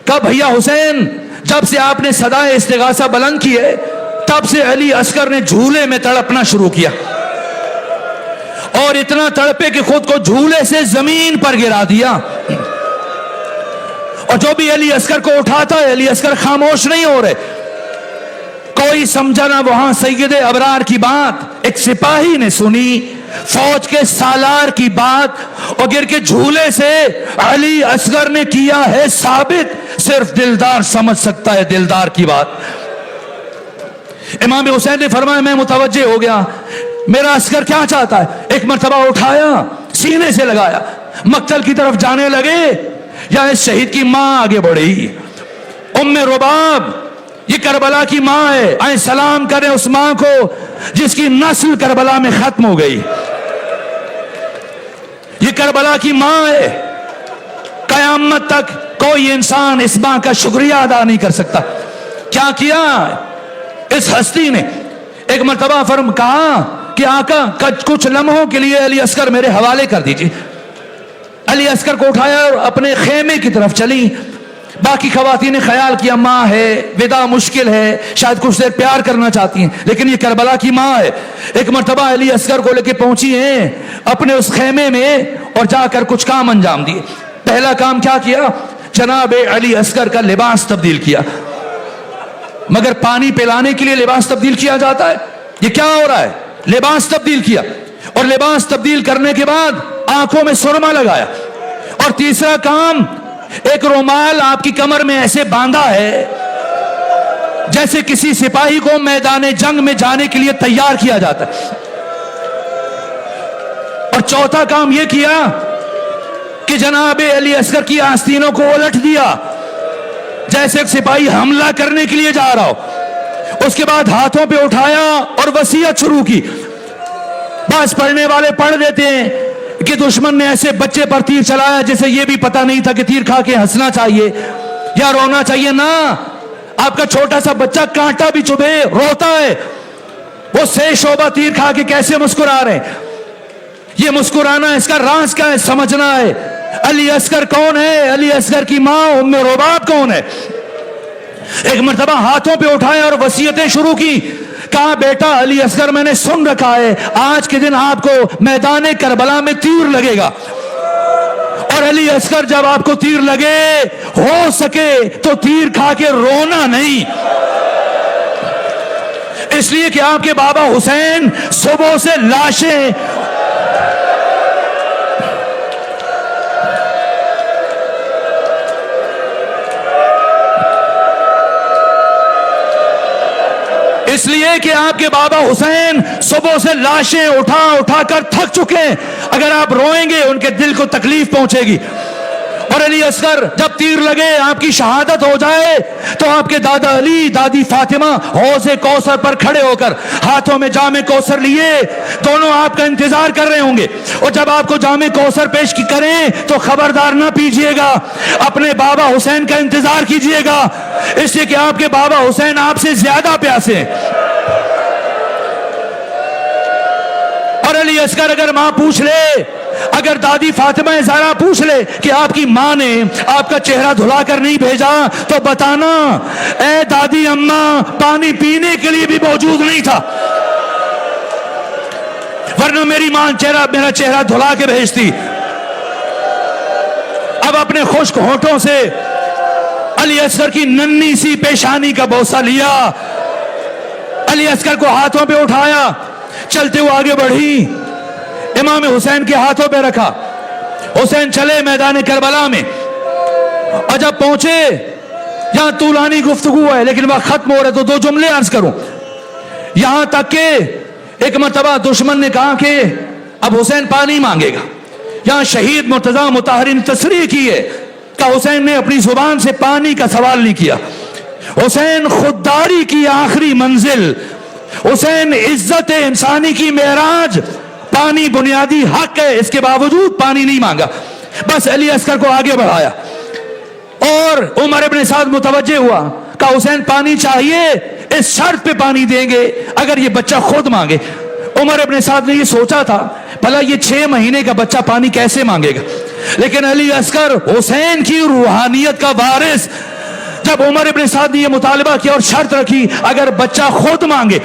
کہا بھیا حسین جب سے آپ نے صدا استغاثہ بلند کی ہے تب سے علی اصغر نے جھولے میں تڑپنا شروع کیا, اور اتنا تڑپے کہ خود کو جھولے سے زمین پر گرا دیا. اور جو بھی علی اصغر کو اٹھاتا ہے علی اصغر خاموش نہیں ہو رہے. کوئی سمجھا نہ وہاں سید ابرار کی بات, ایک سپاہی نے سنی, فوج کے سالار کی بات اور گر کے جھولے سے علی اصغر نے کیا ہے ثابت، صرف دلدار سمجھ سکتا ہے دلدار کی بات۔ امام حسین نے فرمایا میں متوجہ ہو گیا میرا عسکر کیا چاہتا ہے۔ ایک مرتبہ اٹھایا، سینے سے لگایا، مقتل کی طرف جانے لگے، یا اس شہید کی ماں آگے بڑھی، ام رباب، یہ کربلا کی ماں ہے، آئیں سلام کریں اس ماں کو جس کی نسل کربلا میں ختم ہو گئی۔ یہ کربلا کی ماں ہے، قیامت تک کوئی انسان اس ماں کا شکریہ ادا نہیں کر سکتا۔ کیا کیا اس ہستی نے؟ ایک مرتبہ فرم کہا کہ آقا کچھ لمحوں کے لیے علی اصغر میرے حوالے کر دیجیے۔ علی اصغر کو اٹھایا اور اپنے خیمے کی طرف چلی۔ باقی خواتین نے خیال کیا ماں ہے، ودا مشکل ہے، شاید کچھ دیر پیار کرنا چاہتی ہیں، لیکن یہ کربلا کی ماں ہے۔ ایک مرتبہ علی اصغر کو لے کے پہنچی ہیں اپنے اس خیمے میں اور جا کر کچھ کام انجام دیے۔ پہلا کام کیا کیا؟ جناب علی اصغر کا لباس تبدیل کیا۔ مگر پانی پلانے کے لیے لباس تبدیل کیا جاتا ہے؟ یہ کیا ہو رہا ہے؟ لباس تبدیل کیا، اور لباس تبدیل کرنے کے بعد آنکھوں میں سرما لگایا۔ اور تیسرا کام، ایک رومال آپ کی کمر میں ایسے باندھا ہے جیسے کسی سپاہی کو میدان جنگ میں جانے کے لیے تیار کیا جاتا ہے۔ اور چوتھا کام یہ کیا کہ جناب علی اصغر کی آستینوں کو الٹ دیا جیسے ایک سپاہی حملہ کرنے کے لیے جا رہا ہو۔ اس کے بعد ہاتھوں پہ اٹھایا اور وصیت شروع کی۔ بعض پڑھنے والے پڑھ دیتے ہیں کہ دشمن نے ایسے بچے پر تیر چلایا جسے یہ بھی پتا نہیں تھا کہ تیر کھا کے ہنسنا چاہیے یا رونا چاہیے۔ نہ، آپ کا چھوٹا سا بچہ کانٹا بھی چبھے روتا ہے، وہ سے شعبہ تیر کھا کے کیسے مسکرا رہے ہیں؟ یہ مسکرانا اس کا راز کیا ہے سمجھنا ہے۔ علی اصغر کون ہے؟ علی اصغر کی ماں ام رباب کون ہے؟ ایک مرتبہ ہاتھوں پہ اٹھایا اور وصیتیں شروع کی۔ کہا بیٹا علی اصغر میں نے سن رکھا ہے آج کے دن آپ کو میدان کربلا میں تیر لگے گا، اور علی اصغر جب آپ کو تیر لگے ہو سکے تو تیر کھا کے رونا نہیں، اس لیے کہ آپ کے بابا حسین صبح سے لاشیں اس لیے کہ آپ کے بابا حسین صبح سے لاشیں اٹھا اٹھا کر تھک چکے ہیں، اگر آپ روئیں گے ان کے دل کو تکلیف پہنچے گی۔ اور علی اصغر جب تیر لگے آپ کی شہادت ہو جائے تو آپ کے دادا علی دادی فاطمہ حوض کوثر پر کھڑے ہو کر ہاتھوں میں جام کوثر لیے دونوں آپ کا انتظار کر رہے ہوں گے، اور جب آپ کو جام کوثر پیش کریں تو خبردار نہ پیجیے گا، اپنے بابا حسین کا انتظار کیجیے گا، اس لیے کہ آپ کے بابا حسین آپ سے زیادہ پیاسے ہیں۔ اور علی اصغر اگر ماں پوچھ لے، اگر دادی فاطمہ زہرا پوچھ لے کہ آپ کی ماں نے آپ کا چہرہ دھلا کر نہیں بھیجا تو بتانا اے دادی اماں پانی پینے کے لیے بھی موجود نہیں تھا، ورنہ میری ماں میرا چہرہ دھلا کے بھیجتی۔ اب اپنے خشک ہونٹوں سے علی اصغر کی ننھی سی پیشانی کا بوسہ لیا، علی اصغر کو ہاتھوں پہ اٹھایا، چلتے ہوئے آگے بڑھی، امام حسین کے ہاتھوں پہ رکھا۔ حسین چلے میدان کربلا میں، اور جب پہنچے یہاں طولانی گفتگو ہے لیکن وقت ختم ہو رہا ہے تو دو جملے عرض کروں۔ یہاں تک کہ ایک مرتبہ دشمن نے کہا کہ اب حسین پانی مانگے گا، یہاں شہید مرتضی مطہری نے تصریح کی ہے کہ حسین نے اپنی زبان سے پانی کا سوال نہیں کیا۔ حسین خودداری کی آخری منزل، حسین عزت انسانی کی معراج، پانی بنیادی حق ہے، اس کے باوجود پانی نہیں مانگا، بس علی اصغر کو آگے بڑھایا۔ اور عمر ابن سعد متوجہ ہوا کہ حسین پانی چاہیے، اس شرط پہ پانی دیں گے اگر یہ بچہ خود مانگے۔ عمر ابن سعد نے یہ سوچا تھا بھلا یہ 6 مہینے کا بچہ پانی کیسے مانگے گا، لیکن علی اصغر حسین کی روحانیت کا وارث، جب عمر ابن سعد نے یہ مطالبہ کیا اور شرط رکھی اگر بچہ خود مانگے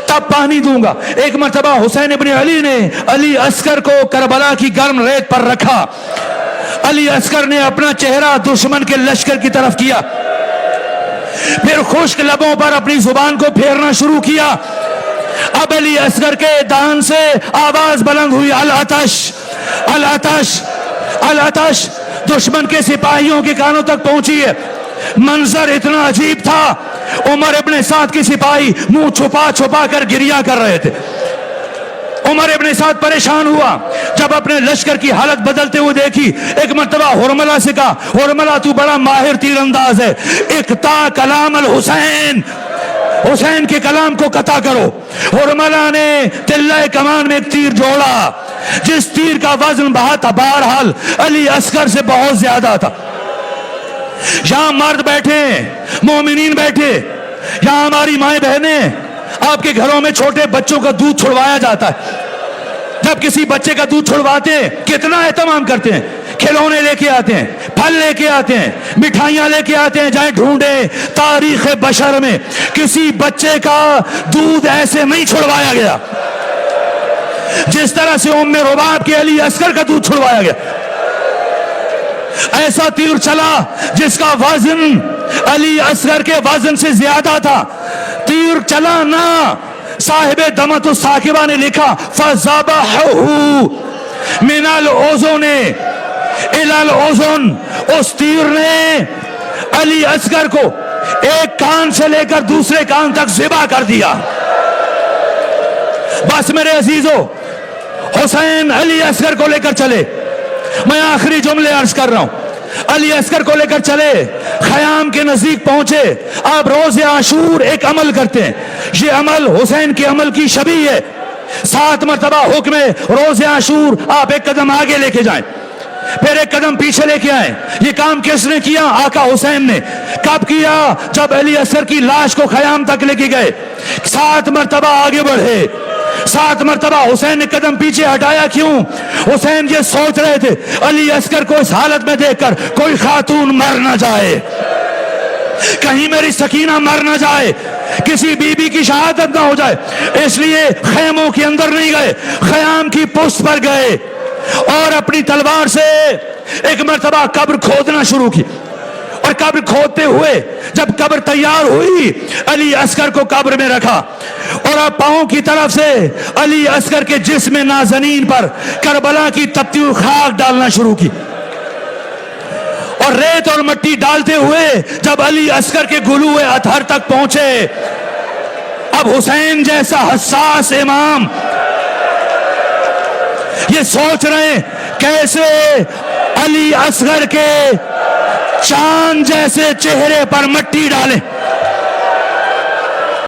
تب پانی دوں گا۔ ایک مرتبہ حسین ابن علی نے علی اصغر کو کربلا کی گرم ریت پر رکھا، علی اصغر نے اپنا چہرہ دشمن کے لشکر کی طرف کیا، پھر خشک لبوں پر اپنی زبان کو پھیرنا شروع کیا، اب علی اصغر کے دان سے آواز بلند ہوئی، الاتش الاتش الاتش، دشمن کے سپاہیوں کے کانوں تک پہنچی ہے۔ منظر اتنا عجیب تھا، عمر ابن سعد کے سپاہی منہ چھپا چھپا کر گریہ کر رہے تھے۔ عمر ابن سعد پریشان ہوا جب اپنے لشکر کی حالت بدلتے ہوئے دیکھی۔ ایک مرتبہ ہرملہ سے کہا، ہرملہ تو بڑا ماہر تیر انداز ہے، اقطع کلام الحسین، حسین کے کلام کو قطع کرو۔ ہرملہ نے تلہ کمان میں ایک تیر جوڑا، جس تیر کا وزن بہت بہرحال علی اصغر سے بہت زیادہ تھا۔ یہاں مرد بیٹھے، مومنین بیٹھے، یہاں ہماری مائیں بہنیں، آپ کے گھروں میں چھوٹے بچوں کا دودھ چھڑوایا جاتا ہے۔ جب کسی بچے کا دودھ چھڑواتے ہیں کتنا اہتمام کرتے ہیں، کھلونے لے کے آتے ہیں، پھل لے کے آتے ہیں، مٹھائیاں لے کے آتے ہیں۔ جائیں ڈھونڈیں تاریخ بشر میں کسی بچے کا دودھ ایسے نہیں چھڑوایا گیا جس طرح سے ام رباب کے علی اصغر کا دودھ چھڑوایا گیا۔ ایسا تیر چلا جس کا وزن علی اصغر کے وزن سے زیادہ تھا۔ تیر چلا نہ، صاحب دمت الثاقبہ نے لکھا فَذَبَحَهُ مِنَ الْأُذُنِ إِلَى الْأُذُنِ، اس تیر نے علی اصغر کو ایک کان سے لے کر دوسرے کان تک ذبح کر دیا۔ بس میرے عزیزو، حسین علی اصغر کو لے کر چلے۔ میں آخری جملے عرض کر رہا ہوں، علی اصغر کو لے کر چلے، خیام کے نزدیک پہنچے۔ آپ روز عاشور ایک عمل کرتے ہیں، یہ عمل حسین کے عمل کی شبیہ ہے۔ 7 مرتبہ حکم ہے روز عاشور آپ ایک قدم آگے لے کے جائیں، پھر ایک قدم پیچھے لے کے آئیں۔ یہ کام کس نے کیا؟ آقا حسین نے۔ کب کیا؟ جب علی اصغر کی لاش کو خیام تک لے کے گئے، 7 مرتبہ آگے بڑھے، 7 مرتبہ حسین نے قدم پیچھے ہٹایا۔ کیوں؟ حسین یہ سوچ رہے تھے علی اصغر کو اس حالت میں دیکھ کر کوئی خاتون مر نہ جائے، کہیں میری سکینہ مر نہ جائے، کسی بی بی کی شہادت نہ ہو جائے، اس لیے خیموں کے اندر نہیں گئے، خیام کی پشت پر گئے اور اپنی تلوار سے ایک مرتبہ قبر کھودنا شروع کی۔ اور قبر کھودتے ہوئے جب قبر تیار ہوئی، علی اصغر کو قبر میں رکھا اور اب پاؤں کی طرف سے علی اصغر کے جسم نازنین پر کربلا کی تپتی ہوئی خاک ڈالنا شروع کی، اور ریت اور مٹی ڈالتے ہوئے جب علی اصغر کے گلوئے اطہر تک پہنچے، اب حسین جیسا حساس امام یہ سوچ رہے ہیں کیسے علی اصغر کے چاند جیسے چہرے پر مٹی ڈالیں۔